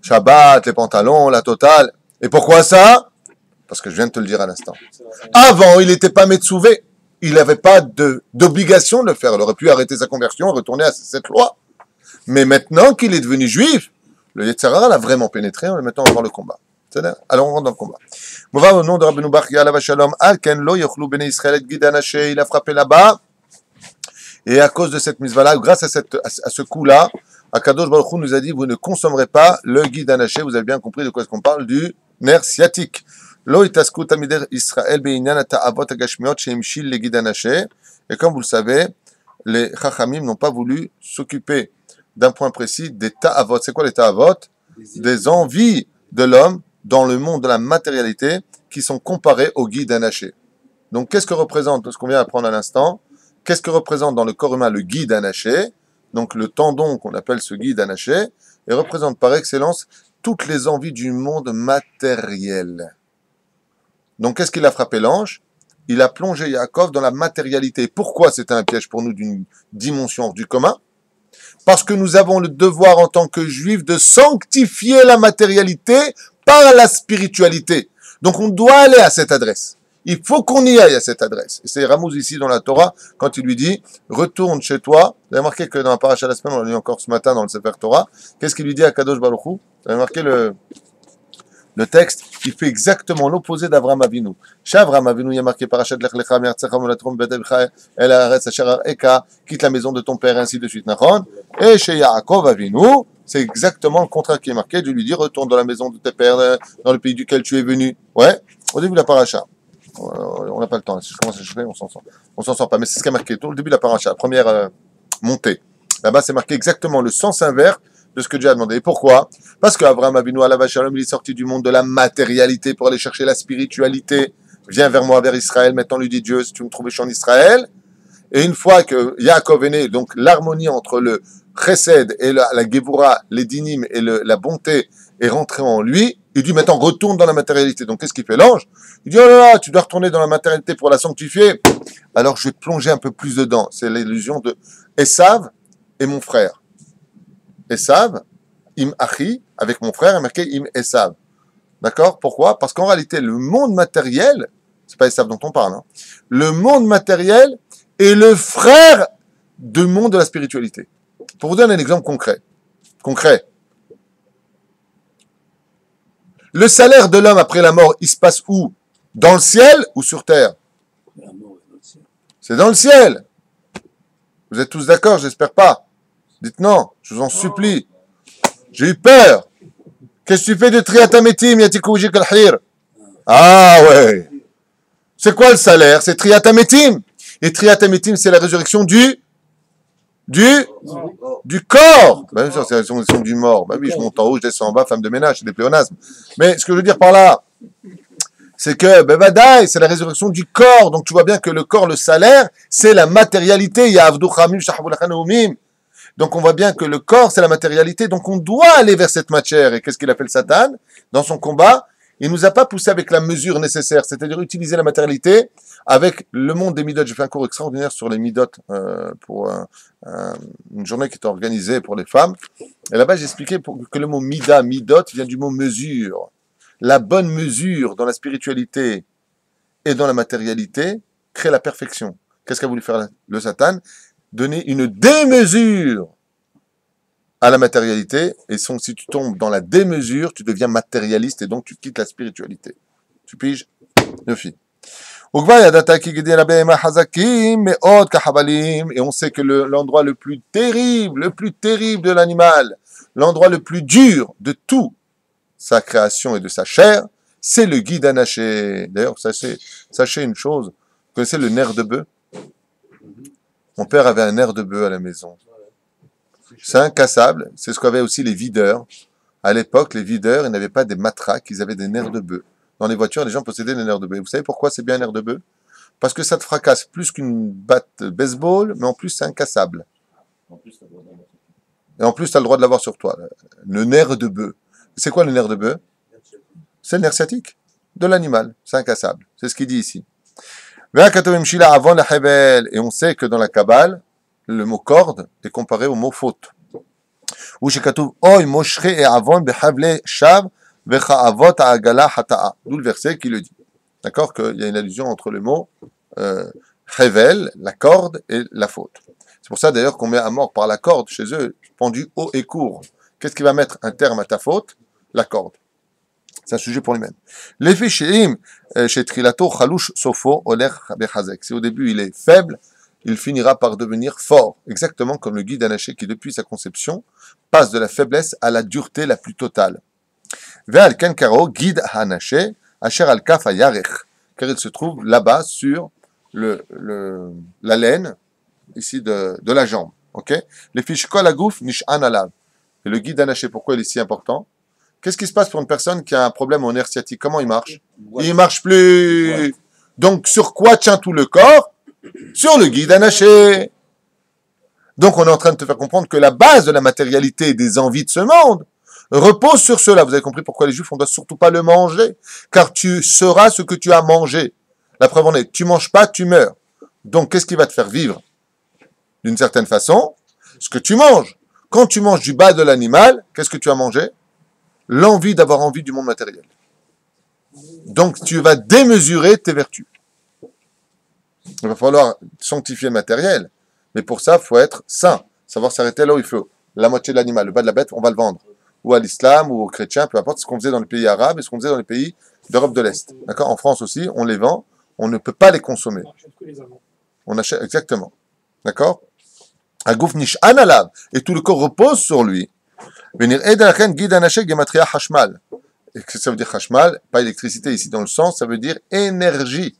Shabbat, les pantalons, la totale. Et pourquoi ça? Parce que je viens de te le dire à l'instant. Avant, il n'était pas Metsouvé. Il n'avait pas d'obligation de le faire. Il aurait pu arrêter sa conversion et retourner à cette loi. Mais maintenant qu'il est devenu juif, le Yetzer Hara l'a vraiment pénétré. Maintenant, on va voir le combat. Alors, on rentre dans le combat. On va au nom de Rabbeinu Bar Yalav Shalom. Alken lo yochlu bnei Israël et guide anaché. Il a frappé là-bas. Et à cause de cette mitzvah-là, grâce à ce coup-là, Akadosh Baruch Hu nous a dit, vous ne consommerez pas le guide anaché. Vous avez bien compris de quoi est-ce qu'on parle, du nerf sciatique. Lo itasku tamider Israël be'inyan ta'avot agashmiot sheimshil le guide anaché. Et comme vous le savez, les Chachamim n'ont pas voulu s'occuper d'un point précis des ta'avot. C'est quoi les ta'avot? Des envies de l'homme dans le monde de la matérialité qui sont comparées au guide anaché. Donc, qu'est-ce que représente ce qu'on vient d'apprendre à l'instant? Qu'est-ce que représente dans le corps humain le guide anaché? Donc, le tendon qu'on appelle ce guide anaché, et représente par excellence toutes les envies du monde matériel. Donc, qu'est-ce qu'il a frappé l'ange? Il a plongé Yaakov dans la matérialité. Pourquoi c'était un piège pour nous d'une dimension hors du commun? Parce que nous avons le devoir en tant que juifs de sanctifier la matérialité par la spiritualité. Donc on doit aller à cette adresse. Il faut qu'on y aille à cette adresse. Et c'est Ramouz ici dans la Torah, quand il lui dit, retourne chez toi. Vous avez remarqué que dans la paracha de la semaine, on l'a lu encore ce matin dans le Sefer Torah. Qu'est-ce qu'il lui dit à Kadosh Baruch Hu? Vous avez remarqué le texte, il fait exactement l'opposé d'Avram Avinu. Chez Avram Avinu, il y a marqué Parashat Lech Lecha Me'artzecha Molatrom Bedevcha El Haaretz Asher Areka, quitte la maison de ton père, ainsi de suite. Nachon. Et chez Yaakov Avinu, c'est exactement le contraire qui est marqué. Je lui dis, retourne dans la maison de tes pères, dans le pays duquel tu es venu. Ouais, au début de la paracha. On n'a pas le temps. Si je commence à chercher, on s'en sort pas. Mais c'est ce qui est marqué tout le début de la paracha, la première montée. Là-bas, c'est marqué exactement le sens inverse de ce que Dieu a demandé. Et pourquoi? Parce qu'Abraham Avinu alav shalom, il est sorti du monde de la matérialité pour aller chercher la spiritualité. Viens vers moi, vers Israël. Maintenant, lui dit Dieu, si tu me trouves, je suis en Israël. Et une fois que Yaakov est né, donc l'harmonie entre le chesed et la gevura, les dinim et la bonté est rentrée en lui, il dit maintenant retourne dans la matérialité. Donc qu'est-ce qu'il fait l'ange? Il dit oh là là, tu dois retourner dans la matérialité pour la sanctifier. Alors je vais te plonger un peu plus dedans. C'est l'illusion de Esav et mon frère. Esav, im achi, avec mon frère, est marqué im Esav. D'accord? Pourquoi? Parce qu'en réalité, le monde matériel, c'est pas Esav dont on parle, hein, le monde matériel est le frère du monde de la spiritualité. Pour vous donner un exemple concret. Le salaire de l'homme après la mort, il se passe où? Dans le ciel ou sur terre? C'est dans le ciel. Vous êtes tous d'accord? J'espère pas. Dites non, je vous en supplie. J'ai eu peur. Qu'est-ce que tu fais de Triatametim, Yatikouji Kalhir? Ah ouais. C'est quoi le salaire? C'est Triatametim. Et Triatametim, c'est la résurrection du corps. Ben, ça, c'est la résurrection du mort. Ben oui, je monte en haut, je descends en bas, femme de ménage, c'est des pléonasmes. Mais ce que je veux dire par là, c'est que, ben, badaï, c'est la résurrection du corps. Donc, tu vois bien que le corps, le salaire, c'est la matérialité. Donc, on voit bien que le corps, c'est la matérialité. Donc, on doit aller vers cette matière. Et qu'est-ce qu'il a fait le Satan? Dans son combat, il nous a pas poussé avec la mesure nécessaire. C'est-à-dire utiliser la matérialité avec le monde des midot. J'ai fait un cours extraordinaire sur les midot pour une journée qui était organisée pour les femmes. Et là-bas, j'ai expliqué que le mot mida, midot, vient du mot mesure. La bonne mesure dans la spiritualité et dans la matérialité crée la perfection. Qu'est-ce qu'a voulu faire le Satan? Donner une démesure à la matérialité. Et si tu tombes dans la démesure, tu deviens matérialiste et donc tu quittes la spiritualité. Tu piges? Le fil. Et on sait que l'endroit le plus terrible de l'animal, l'endroit le plus dur de tout sa création et de sa chair, c'est le guide anaché. D'ailleurs, sachez une chose, vous connaissez le nerf de bœuf? Mon père avait un nerf de bœuf à la maison. C'est incassable, c'est ce qu'avaient aussi les videurs. À l'époque, les videurs, ils n'avaient pas des matraques, ils avaient des nerfs de bœuf. Dans les voitures, les gens possédaient des nerfs de bœuf. Vous savez pourquoi c'est bien un nerf de bœuf? Parce que ça te fracasse plus qu'une batte de baseball, mais en plus c'est incassable. Et en plus, tu as le droit de l'avoir sur toi. Le nerf de bœuf. C'est quoi le nerf de bœuf? C'est le nerf sciatique de l'animal. C'est incassable. C'est ce qu'il dit ici. Et on sait que dans la Kabbale, le mot corde est comparé au mot faute. D'où le verset qui le dit. D'accord? Qu'il y a une allusion entre le mot Hevel, la corde, et la faute. C'est pour ça d'ailleurs qu'on met à mort par la corde chez eux, pendu haut et court. Qu'est-ce qui va mettre un terme à ta faute? La corde. C'est un sujet pour lui-même. L'effet chez Trilato, Chalouch Sofo, Oler Bechazek. Si au début il est faible, il finira par devenir fort. Exactement comme le guide anaché qui, depuis sa conception, passe de la faiblesse à la dureté la plus totale. Ve'al Kankaro, guide anaché, Asher al Kaf Yarech. Car il se trouve là-bas sur la laine, ici de la jambe. Ok? Les fiches kol agouf nish'an alav. Et le guide anaché, pourquoi il est si important? Qu'est-ce qui se passe pour une personne qui a un problème au nerf sciatique? Comment il marche? Il marche plus. Donc, sur quoi tient tout le corps? Sur le guide anaché. Donc, on est en train de te faire comprendre que la base de la matérialité et des envies de ce monde repose sur cela. Vous avez compris pourquoi les Juifs, on ne doit surtout pas le manger. Car tu seras ce que tu as mangé. La preuve en est, tu manges pas, tu meurs. Donc, qu'est-ce qui va te faire vivre? D'une certaine façon, ce que tu manges. Quand tu manges du bas de l'animal, qu'est-ce que tu as mangé? L'envie d'avoir envie du monde matériel. Donc, tu vas démesurer tes vertus. Il va falloir sanctifier le matériel. Mais pour ça, il faut être saint. Savoir s'arrêter là où il faut. La moitié de l'animal, le bas de la bête, on va le vendre. Ou à l'islam, ou aux chrétiens, peu importe ce qu'on faisait dans les pays arabes et ce qu'on faisait dans les pays d'Europe de l'Est. D'accord? En France aussi, on les vend. On ne peut pas les consommer. On achète, exactement. D'accord? Agouf nish'an alav. Et tout le corps repose sur lui. Venir Edachen guide anaché gematria hashmal. Et que ça veut dire hashmal, pas électricité ici dans le sens, ça veut dire énergie.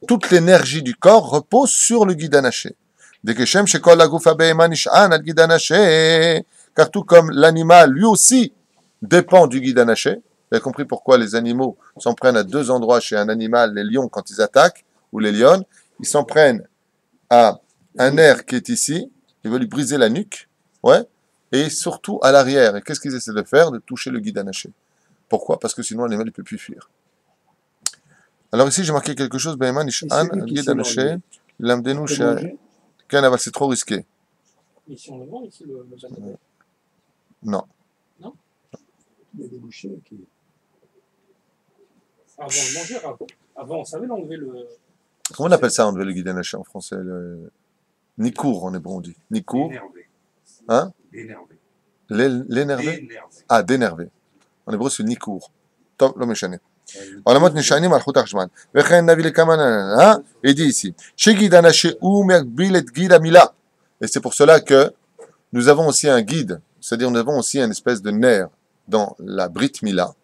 Toute l'énergie du corps repose sur le guide anaché. Dekeshem shekol laguf habehema nish'an al gid hanaché, car tout comme l'animal lui aussi dépend du guide hanaché. Vous avez compris pourquoi les animaux s'en prennent à deux endroits chez un animal, les lions quand ils attaquent, ou les lionnes, ils s'en prennent à un nerf qui est ici, ils veulent lui briser la nuque, ouais, et surtout à l'arrière. Et qu'est-ce qu'ils essaient de faire? De toucher le guide hanaché. Pourquoi? Parce que sinon l'animal ne peut plus fuir. Alors ici j'ai marqué quelque chose, Behema nish'an al gid hanaché, lamdenu sheh. C'est trop risqué. Ici on le vend, ici le Zanabé. Non. Il y a des bouchers qui. Avant de manger, avant on savait l'enlever le. Comment on appelle ça, enlever le guide hanaché en français? Nikour en hébreu on dit. Nikour. D'énervé. Hein? D'énervé. L'énerver? D'énervé. Ah, d'énerver. En hébreu c'est nikour. Top, l'homme échané. עולמות נשענים על חוט החשמל. וכן נביא לכמה il dit ici, שגיד הnaché הוא מגביל את גיד המילה. Et c'est pour cela que nous avons aussi un guide, c'est-à-dire nous avons aussi une espèce de nerf dans la Brit Mila.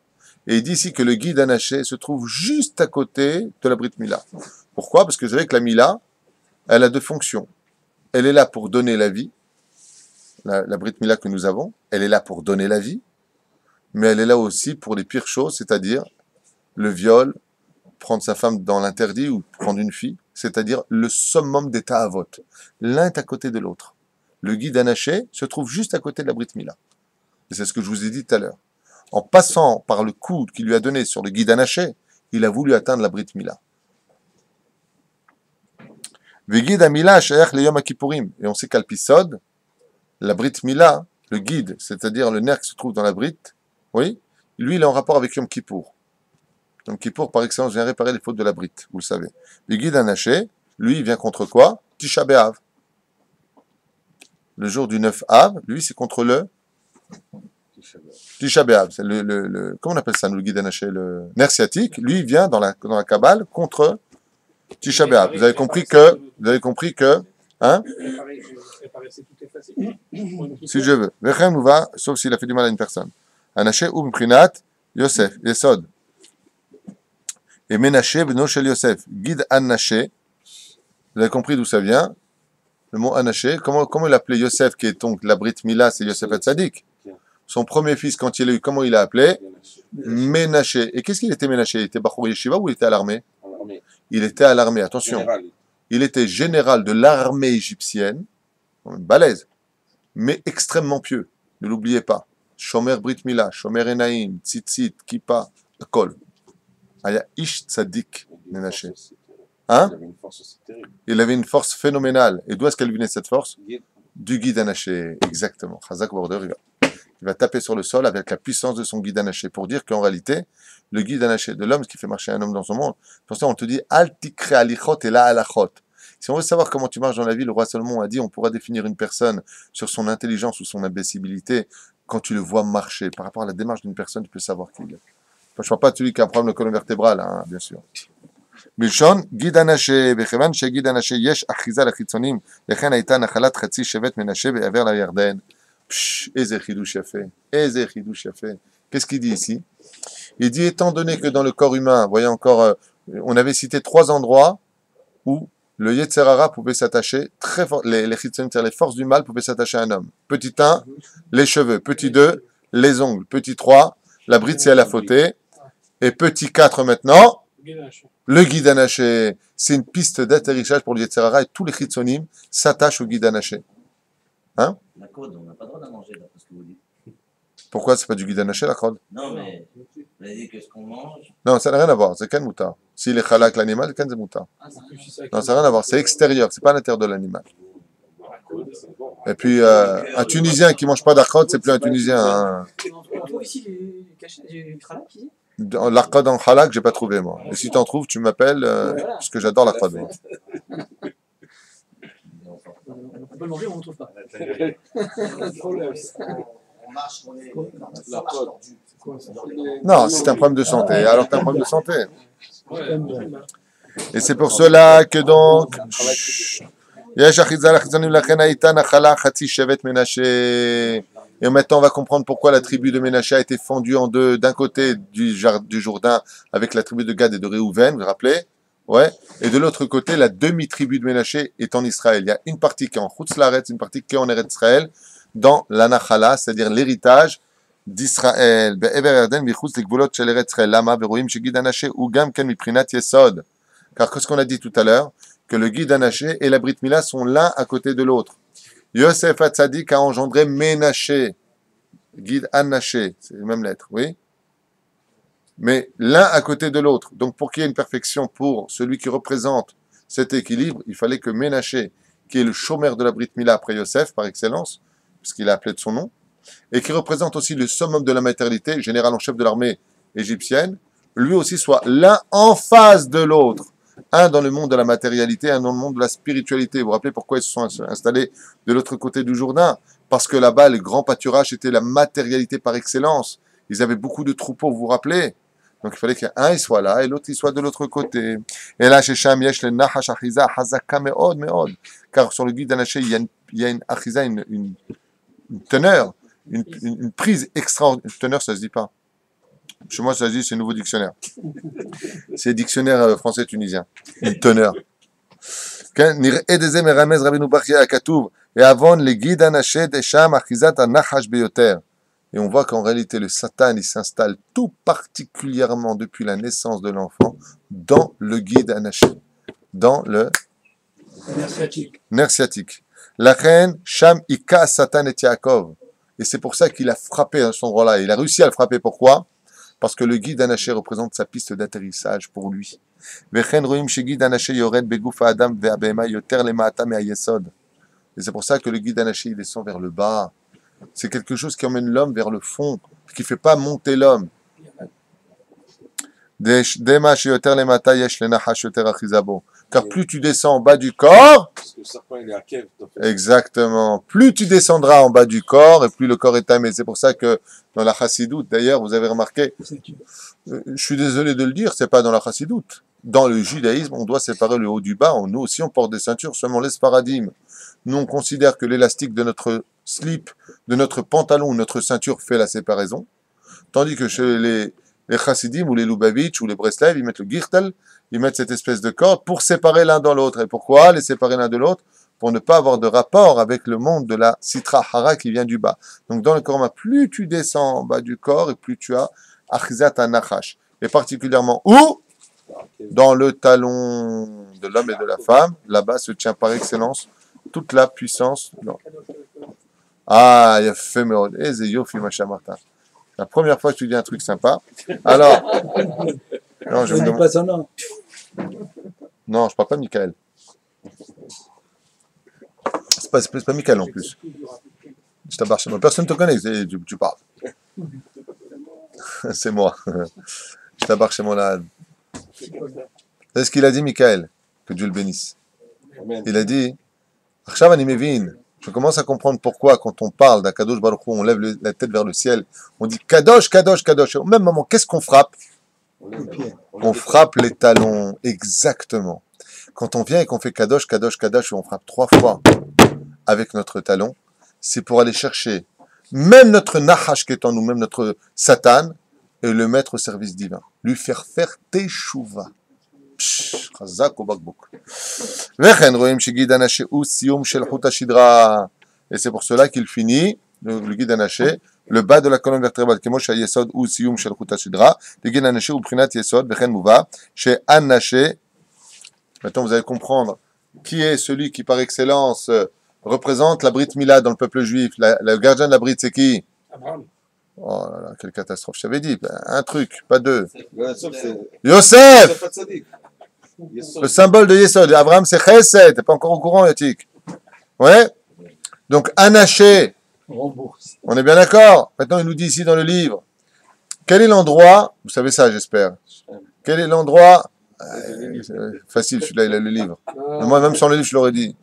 Et il dit ici que le guide hanaché se trouve juste à côté de la Brit Mila. Pourquoi? Parce que vous savez que la Mila, elle a deux fonctions. Elle est là pour donner la vie. La Brit Mila que nous avons, elle est là pour donner la vie. Mais elle est là aussi pour les pires choses, c'est-à-dire le viol, prendre sa femme dans l'interdit ou prendre une fille, c'est-à-dire le summum des ta'avot. L'un est à côté de l'autre. Le guide hanaché se trouve juste à côté de la Brit Mila. Et c'est ce que je vous ai dit tout à l'heure. En passant par le coup qu'il lui a donné sur le guide hanaché, il a voulu atteindre la Brit Mila. V'guide Mila shayach le Yom HaKippurim. Et on sait qu'Alpisod, la Brit Mila, le guide, c'est-à-dire le nerf qui se trouve dans la Brit, oui, lui il est en rapport avec Yom Kippour. Yom Kippour, par excellence, vient réparer les fautes de la Brit, vous le savez. Le guide hanaché, lui, il vient contre quoi? Tisha B'Av. Le jour du 9 Av, lui, c'est contre le Tisha B'Av. C'est comment on appelle ça, nous, le guide hanaché? Le nerf sciatique. Lui, il vient dans la Kabbale contre Tisha B'Av. Vous avez compris que, hein? C'est tout effacé. Si je veux. Vechem nous va, sauf s'il a fait du mal à une personne. Hanaché ou Mprinat, Yosef, Yesod. Et Menaché, Beno Shel Yosef. Guide Hanaché. Vous avez compris d'où ça vient? Le mot Hanaché. Comment il appelait Yosef, qui est donc la Brit Mila, c'est Yosef Hatzadik. Son premier fils, quand il a eu, comment il l'a appelé? Menaché. Et qu'est-ce qu'il était Menaché? Il était Bachour Yeshiva ou il était à l'armée? Il était à l'armée, attention. Général. Il était général de l'armée égyptienne, balèze, mais extrêmement pieux. Ne l'oubliez pas. Shomer Brit Mila, Shomer Enaim, Tzitzit, Kippa, Kol. Aya Ish Tzadik Menaché. Hein? Il avait une force aussi terrible. Il avait une force phénoménale. Et d'où est-ce qu'elle venait cette force? Guide. Du guide hanaché, exactement. Chazak Border, il va taper sur le sol avec la puissance de son guide hanaché pour dire qu'en réalité, le guide hanaché de l'homme, ce qui fait marcher un homme dans son monde, pour ça on te dit Al tikre alichot et la alachot. Si on veut savoir comment tu marches dans la vie, le roi Salomon a dit on pourra définir une personne sur son intelligence ou son imbécilité quand tu le vois marcher. Par rapport à la démarche d'une personne, tu peux savoir qui il est. Enfin, je ne parle pas de celui qui a un problème de colonne vertébrale, hein, bien sûr. Milshon, guide hanaché, bechevan chez guide hanaché, yesh achiza lachitzonim, lechen haïta nachalat chatzi shevet menaché be'aver la Yarden. Eze chidouche yafé, eze chidouche yafé. Qu'est-ce qu'il dit ici? Il dit, étant donné que dans le corps humain, voyez encore, on avait cité 3 endroits où le Yetzer Hara pouvait s'attacher, très fort, les chitzonim, c'est-à-dire les forces du mal pouvaient s'attacher à un homme. Petit 1, les cheveux. Petit 2, les ongles. Petit 3, la bride si elle a fauté. Et petit 4 maintenant, le guide hanaché. C'est une piste d'atterrissage pour le Yetzer Hara et tous les chitzonim s'attachent au guide hanaché. Hein? La côte, on n'a pas le droit d'en manger, d'après ce que vous dites. Pourquoi c'est pas du guide hanaché la crode? Non, mais vous avez dit que ce qu'on mange. Non, ça n'a rien à voir. C'est quel moutar? S'il est halak l'animal, c'est quel moutar? Non, ça n'a rien à voir. C'est extérieur. C'est pas à l'intérieur de l'animal. Et puis, un Tunisien qui mange pas d'archod, c'est plus un Tunisien. Hein. On trouve ici les cachets du khalak ici. L'archod en halak, j'ai pas trouvé moi. Et si t'en trouves, tu m'appelles, parce que j'adore l'archod. On peut le manger, on ne trouve pas. On marche sur les. La côte. Non, c'est un problème de santé. Alors t'as un problème de santé. Et c'est pour cela que donc. Et maintenant, on va comprendre pourquoi la tribu de Ménaché a été fendue en deux, d'un côté du Jourdain avec la tribu de Gad et de Réhouven, vous vous rappelez? Ouais. Et de l'autre côté, la demi-tribu de Ménaché est en Israël. Il y a une partie qui est en Chutz Laaretz, une partie qui est en Eretz Israël, dans la Nachala, c'est-à-dire l'héritage d'Israël. Be'ever Yarden, michutz legvulot shel Eretz Israël. Lama veroim shegid Anaché ou gam ken miprinat yesod. Car qu'est-ce qu'on a dit tout à l'heure? Que le guide Anaché et la Brit Mila sont l'un à côté de l'autre. Yosef Hatzadik a engendré Ménaché. Guide Anaché, c'est les mêmes lettres, oui? Mais l'un à côté de l'autre. Donc pour qu'il y ait une perfection pour celui qui représente cet équilibre, il fallait que Ménaché, qui est le chômeur de la Brit Mila après Yosef par excellence, puisqu'il a appelé de son nom, et qui représente aussi le summum de la maternité, général en chef de l'armée égyptienne, lui aussi soit l'un en face de l'autre. Un dans le monde de la matérialité, un dans le monde de la spiritualité. Vous vous rappelez pourquoi ils se sont installés de l'autre côté du Jourdain? Parce que là-bas, le grand pâturage était la matérialité par excellence. Ils avaient beaucoup de troupeaux, vous vous rappelez? Donc il fallait qu'un il soit là et l'autre il soit de l'autre côté. Et là, chez Sham, yesh le nahash achiza hazaka meod meod. Car sur le guide d'Anaché, il y a une achiza, une teneur, une prise extraordinaire. Teneur, ça se dit pas. Chez moi, ça se dit, c'est un nouveau dictionnaire. C'est dictionnaire français-tunisien. Une teneur. Et avant les guides Anaché de Sham achizat anahash beyoter. Et on voit qu'en réalité, le Satan, il s'installe tout particulièrement depuis la naissance de l'enfant dans le guide Anaché, dans le nerf sciatique. La reine, Sham Ika Satan et Yaakov. Et c'est pour ça qu'il a frappé à cet endroit-là. Il a réussi à le frapper. Pourquoi? Parce que le guide Anaché représente sa piste d'atterrissage pour lui. Et c'est pour ça que le guide Anaché, il descend vers le bas. C'est quelque chose qui emmène l'homme vers le fond, qui ne fait pas monter l'homme. Car plus tu descends en bas du corps, Parce que le serpent, il est à Kiev. exactement, plus tu descendras en bas du corps, et plus le corps est tamé. C'est pour ça que dans la chassidoute, d'ailleurs, vous avez remarqué, je suis désolé de le dire, c'est pas dans la chassidoute. Dans le judaïsme, on doit séparer le haut du bas. Nous aussi, on porte des ceintures, seulement les sparadim. Nous, on considère que l'élastique de notre slip, de notre pantalon ou notre ceinture fait la séparation. Tandis que chez les chassidim ou les Lubavitch ou les Breslev, ils mettent le girtel, ils mettent cette espèce de corde pour séparer l'un dans l'autre. Et pourquoi les séparer l'un de l'autre? Pour ne pas avoir de rapport avec le monde de la Sitra Hara qui vient du bas. Donc dans le Korma, plus tu descends en bas du corps et plus tu as Achizat Anachash. Et particulièrement où? Dans le talon de l'homme et de la femme. Là-bas se tient par excellence toute la puissance. Non. Ah, il a fait Meod. Eze Yofi Machamarta. La première fois que tu dis un truc sympa. Alors. Non, je Je me ne dis demande. pas son nom. Non, je parle pas de Michael. C'est pas Michael en plus. Je t'abarre chez moi. Personne ne te connaît, tu parles. C'est moi. Je t'abarre chez moi là. C'est ce qu'il a dit, Michael. Que Dieu le bénisse. Amen. Il a dit, Achav ani mevin. Je commence à comprendre pourquoi, quand on parle d'Akadosh Baruch Hu, on lève la tête vers le ciel, on dit Kadosh, Kadosh, Kadosh. Au même moment, qu'est-ce qu'on frappe? On frappe les talons, exactement. Quand on vient et qu'on fait Kadosh, Kadosh, Kadosh, et on frappe 3 fois avec notre talon, c'est pour aller chercher même notre Nahash qui est en nous, même notre Satan, et le mettre au service divin. Lui faire Teshuva. Chazak ou bakbouk. Et c'est pour cela qu'il finit, le guide Anaché, le bas de la colonne vertébrale, le guide Anaché ou Prinat Yesod, chez Anaché. Maintenant, vous allez comprendre qui est celui qui, par excellence, représente la Brit Mila dans le peuple juif. Le gardien de la Brit, c'est qui? Abraham. Oh là là, quelle catastrophe. Je t'avais dit, un truc, pas deux. Yosef, c'est Yosef! Hatzadik. Le symbole de Yesod. Abraham, c'est Chesed. T'es pas encore au courant, Yatik? Ouais? Donc, Anaché. Rembourse. On est bien d'accord? Maintenant, il nous dit ici dans le livre. Quel est l'endroit? Vous savez ça, j'espère. Quel est l'endroit? Facile, celui-là, il a le livre. Mais moi, même sans le livre, je l'aurais dit.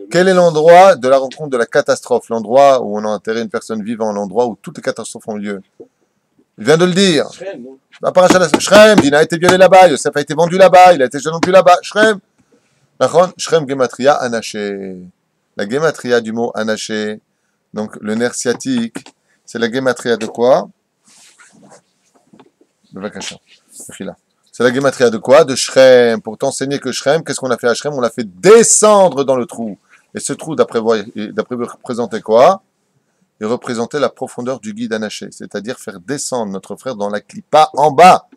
Quel est l'endroit de la rencontre de la catastrophe? L'endroit où on a enterré une personne vivante, l'endroit où toutes les catastrophes ont lieu. Il vient de le dire. Shrem, non? La paracha de Shrem, Dina a été violé là-bas, Yosef a été vendu là-bas, il a été jeune non plus là-bas. Shrem. Shrem Gematria Anaché. La Gematria du mot Anaché, donc le nerf sciatique, c'est la Gematria de quoi? Le Vakasha. C'est la gématria de quoi? De Shrem. Pour t'enseigner que Shrem, qu'est-ce qu'on a fait à Shrem? On l'a fait descendre dans le trou. Et ce trou, d'après vous, représentait quoi? Il représentait la profondeur du guide anaché, c'est-à-dire faire descendre notre frère dans la clipa en bas,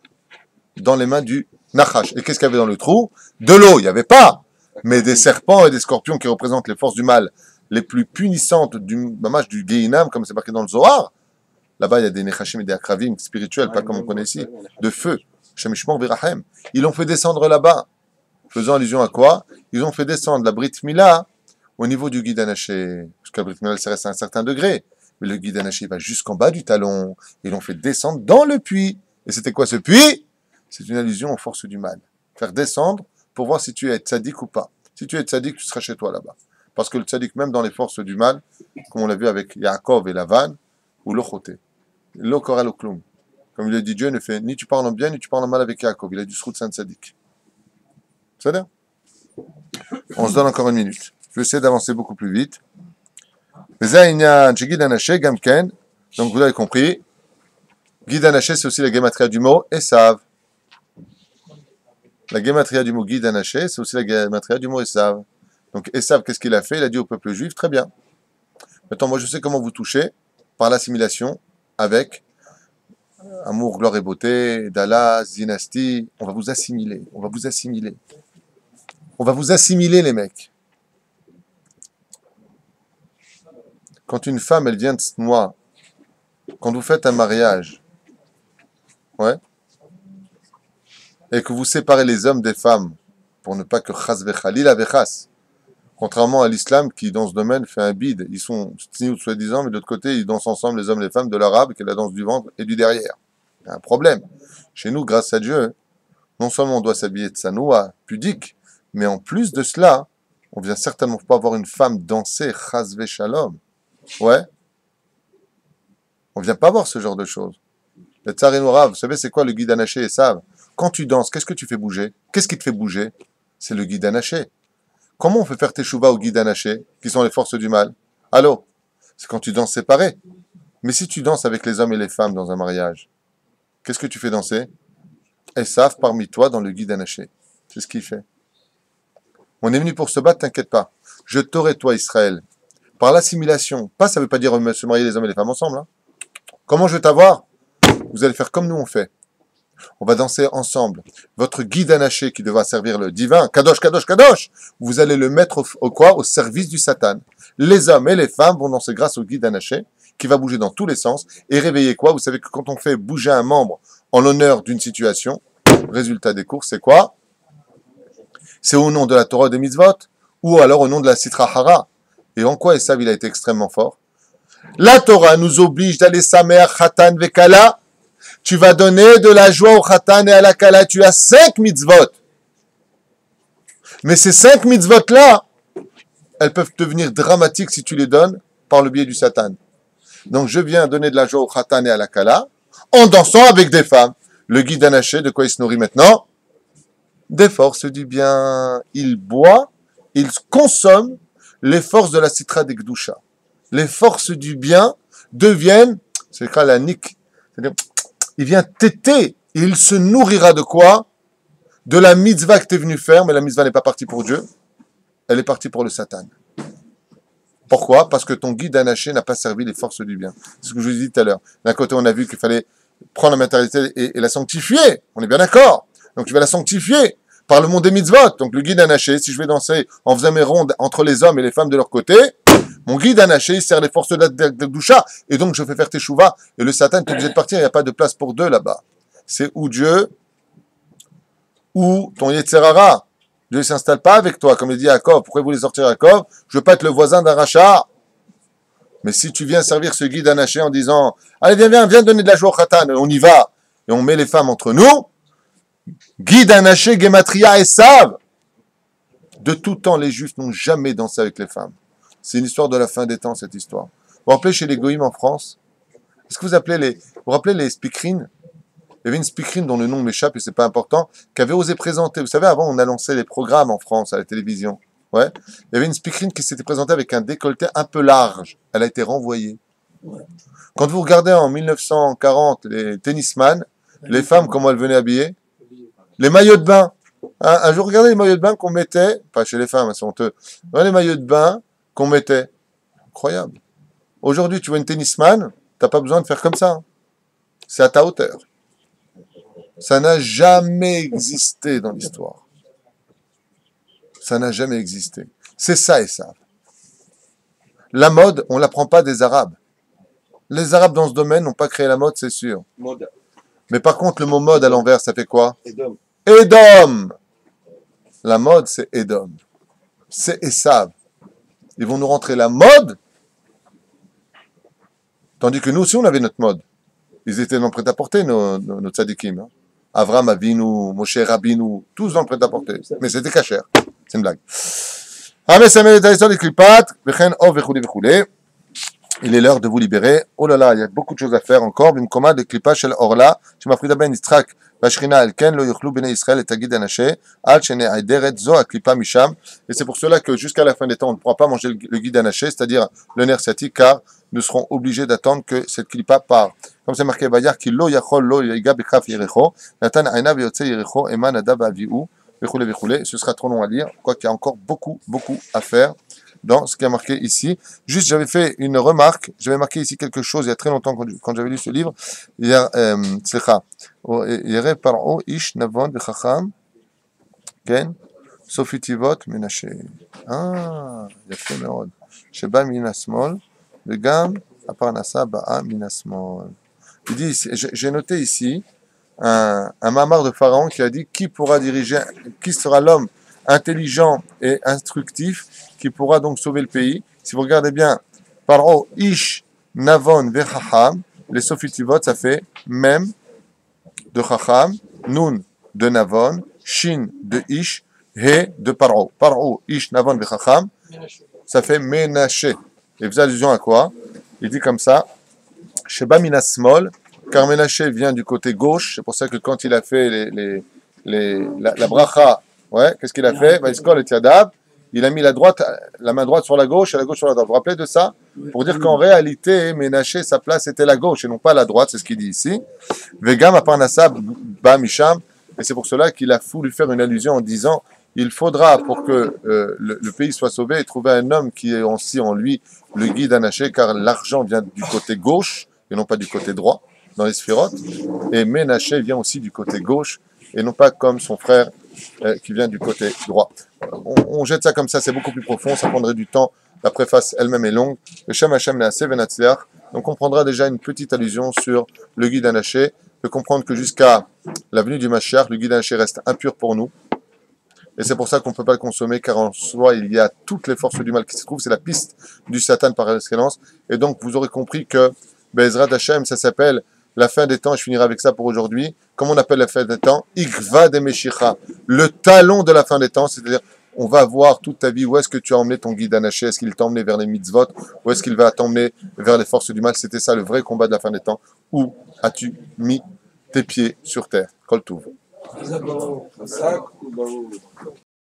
dans les mains du Nachash. Et qu'est-ce qu'il y avait dans le trou? De l'eau, il n'y avait pas, mais des serpents et des scorpions qui représentent les forces du mal les plus punissantes du mamach du Gehinam, comme c'est marqué dans le Zohar. Là-bas, il y a des Nechashim et des Akravim spirituels, pas comme on connaît ici, de feu. Shemishmor Virahem. Ils l'ont fait descendre là-bas. Faisant allusion à quoi? Ils ont fait descendre la Brit Mila au niveau du guide anaché. Parce que la Brit Mila, ça reste à un certain degré. Mais le guide anaché va jusqu'en bas du talon. Ils l'ont fait descendre dans le puits. Et c'était quoi ce puits? C'est une allusion aux forces du mal. Faire descendre pour voir si tu es tzaddik ou pas. Si tu es tzaddik, tu seras chez toi là-bas. Parce que le tzaddik, même dans les forces du mal, comme on l'a vu avec Yaakov et Lavan, ou l'ochoté. L'okoral oklum. Comme il a dit, Dieu ne fait ni tu parles en bien, ni tu parles en mal avec Yaakov. Il a du srout saint tzaddik. C'est ça? On se donne encore une minute. Je vais essayer d'avancer beaucoup plus vite. Donc vous avez compris. Guide anaché, c'est aussi la gématria du mot Esav. La gématria du mot guide anaché, c'est aussi la gématria du mot Esav. Donc Esav, qu'est-ce qu'il a fait? Il a dit au peuple juif, très bien. Maintenant, moi je sais comment vous toucher par l'assimilation avec amour, gloire et beauté, Dallas, dynastie. On va vous assimiler. On va vous assimiler. On va vous assimiler, les mecs. Quand une femme, elle vient de Tsnoa, quand vous faites un mariage, ouais, et que vous séparez les hommes des femmes, pour ne pas que chas vechalil avechas, contrairement à l'islam qui, dans ce domaine, fait un bide. Ils sont tsniout soi-disant, mais de l'autre côté, ils dansent ensemble, les hommes et les femmes, de l'arabe, qui est la danse du ventre et du derrière. Il y a un problème. Chez nous, grâce à Dieu, non seulement on doit s'habiller de sanoua, pudique, mais en plus de cela, on vient certainement pas voir une femme danser chas vechalom. Ouais. On vient pas voir ce genre de choses. Le Tsarin Rav, vous savez c'est quoi le guide anaché et Sav? Quand tu danses, qu'est-ce que tu fais bouger? Qu'est-ce qui te fait bouger? C'est le guide anaché. Comment on fait faire teshuva au guide anaché, qui sont les forces du mal? Allô? C'est quand tu danses séparé. Mais si tu danses avec les hommes et les femmes dans un mariage, qu'est-ce que tu fais danser? Esav parmi toi dans le guide anaché. C'est ce qu'il fait. On est venu pour se battre, t'inquiète pas. Je t'aurai toi Israël. Par l'assimilation. Pas, ça veut pas dire se marier les hommes et les femmes ensemble. Hein. Comment je vais t'avoir? Vous allez faire comme nous on fait. On va danser ensemble. Votre guide anaché qui devra servir le divin, Kadosh, Kadosh, Kadosh, vous allez le mettre au service du Satan. Les hommes et les femmes vont danser grâce au guide anaché qui va bouger dans tous les sens et réveiller quoi? Vous savez que quand on fait bouger un membre en l'honneur d'une situation, résultat des courses, c'est quoi? C'est au nom de la Torah des mitzvot ou alors au nom de la Sitra Hara. Et en quoi Esav il a été extrêmement fort? La Torah nous oblige d'aller samer Khatan vekala. Tu vas donner de la joie au Khatan et à la Kala. Tu as 5 mitzvot. Mais ces 5 mitzvot-là, elles peuvent devenir dramatiques si tu les donnes par le biais du Satan. Donc je viens donner de la joie au Khatan et à la Kala en dansant avec des femmes. Le guide anaché, de quoi il se nourrit maintenant? Des forces du bien. Il boit, il consomme les forces de la Sitra des Gdusha. Les forces du bien deviennent, c'est quoi la nique? C'est-à-dire, il vient téter, et il se nourrira de quoi? De la mitzvah que tu es venu faire, mais la mitzvah n'est pas partie pour Dieu, elle est partie pour le Satan. Pourquoi? Parce que ton guide anaché n'a pas servi les forces du bien. C'est ce que je vous ai dit tout à l'heure. D'un côté, on a vu qu'il fallait prendre la matérialité et la sanctifier. On est bien d'accord. Donc tu vas la sanctifier par le monde des mitzvot. Donc le guide anaché, si je vais danser en faisant mes rondes entre les hommes et les femmes de leur côté, mon guide anaché, il sert les forces de Doucha, et donc je fais faire teshuva, et le Satan est obligé de partir, il n'y a pas de place pour deux là-bas. C'est ou Dieu, ou ton Yetzerara. Dieu ne s'installe pas avec toi, comme il dit Yaakov. Pourquoi vous voulez sortir Yaakov? Je veux pas être le voisin d'un rachat. Mais si tu viens servir ce guide anaché en disant, allez, viens donner de la joie au Khatan, on y va, et on met les femmes entre nous, guide anaché, Gematria et Sav. De tout temps, les Juifs n'ont jamais dansé avec les femmes. C'est une histoire de la fin des temps, cette histoire. Vous vous rappelez chez les Goïms en France? Est-ce que vous vous rappelez les speakerines? Il y avait une speakerine dont le nom m'échappe et c'est pas important, qui avait osé présenter. Vous savez, avant, on annonçait les programmes en France à la télévision. Ouais. Il y avait une speakerine qui s'était présentée avec un décolleté un peu large. Elle a été renvoyée. Quand vous regardez en 1940 les tennisman, les femmes, comment elles venaient habillées? Les maillots de bain. Un jour, regardez les maillots de bain qu'on mettait, pas chez les femmes, elles sont honteux. Regardez les maillots de bain qu'on mettait. Incroyable. Aujourd'hui, tu vois une tennisman, t'as pas besoin de faire comme ça. Hein. C'est à ta hauteur. Ça n'a jamais existé dans l'histoire. Ça n'a jamais existé. C'est ça et ça. La mode, on ne l'apprend pas des Arabes. Les Arabes dans ce domaine n'ont pas créé la mode, c'est sûr. Mode. Mais par contre, le mot mode à l'envers, ça fait quoi? Edom. Edom. La mode, c'est Edom. C'est Esav. Ils vont nous rentrer la mode, tandis que nous aussi, on avait notre mode. Ils étaient dans le prêt-à-porter, nos tzadikim. Hein. Avram Avinu, Moshe Rabbeinu, tous dans le prêt-à-porter. Mais c'était cachère. C'est une blague. Il est l'heure de vous libérer. Oh là là, il y a beaucoup de choses à faire encore. Bimkoma de klipa shel orla, shemafrida ben Yitzhak, vashrina elken lo yochlu bnei Israël et tagid anashe, al shene aideret zo aklipa misham. Et c'est pour cela que jusqu'à la fin des temps, on ne pourra pas manger le guide anaché, c'est-à-dire le nerf sciatique, car nous serons obligés d'attendre que cette klipa part. Comme c'est marqué Bayar, qui lo yachol lo yiga bekraf yerecho, natan aina veyotze yerecho, eman adab aviu, vechule vechule. Ce sera trop long à lire, quoi qu'il y a encore beaucoup à faire dans ce qui est marqué ici. Juste, j'avais fait une remarque, j'avais marqué ici quelque chose il y a très longtemps quand j'avais lu ce livre. Yere paro ish navon vechacham, ken, sofitivot menashe. Ah, יפה מאוד. שבא מן השמאל, וגם הפרנסה באה מן השמאל. Il dit, j'ai noté ici un mamar de Pharaon qui a dit qui pourra diriger, qui sera l'homme intelligent et instructif qui pourra donc sauver le pays. Si vous regardez bien, Paro, Ish, Navon, Vechacham, les Sofitivot, ça fait Mem de Chacham, Nun de Navon, Shin de Ish, He de Paro. Paro, Ish, Navon, Vechacham, ça fait Menaché. Et vous allusion à quoi? Il dit comme ça, Sheba Minasmol, car Menaché vient du côté gauche, c'est pour ça que quand il a fait la bracha, ouais, qu'est-ce qu'il a fait? Vaïskol et Tiadab, il a mis la main droite sur la gauche et la gauche sur la droite. Vous vous rappelez de ça? Pour dire qu'en réalité, Ménaché, sa place était la gauche et non pas la droite, c'est ce qu'il dit ici. Vegam aparnasa ba misham, et c'est pour cela qu'il a voulu faire une allusion en disant il faudra, pour que le pays soit sauvé, trouver un homme qui ait aussi en lui le guide anaché, car l'argent vient du côté gauche et non pas du côté droit dans les sphirotes. Et Ménaché vient aussi du côté gauche et non pas comme son frère qui vient du côté droit. On jette ça comme ça, c'est beaucoup plus profond, ça prendrait du temps. La préface elle-même est longue. Le Shem Hashem Neaseh Venatzliach. Donc on prendra déjà une petite allusion sur le guide anaché. On peut comprendre que jusqu'à la venue du Mashiach, le guide anaché reste impur pour nous. Et c'est pour ça qu'on ne peut pas le consommer, car en soi, il y a toutes les forces du mal qui se trouvent. C'est la piste du Satan par excellence. Et donc, vous aurez compris que Be'ezrat Hashem, ça s'appelle la fin des temps. Je finirai avec ça pour aujourd'hui. Comment on appelle la fin des temps? Ikva de Meshicha. Le talon de la fin des temps, c'est-à-dire, on va voir toute ta vie où est-ce que tu as emmené ton guide anaché. Est-ce qu'il t'a emmené vers les mitzvot? Ou est-ce qu'il va t'emmener vers les forces du mal? C'était ça le vrai combat de la fin des temps. Où as-tu mis tes pieds sur terre? Kol Tuv.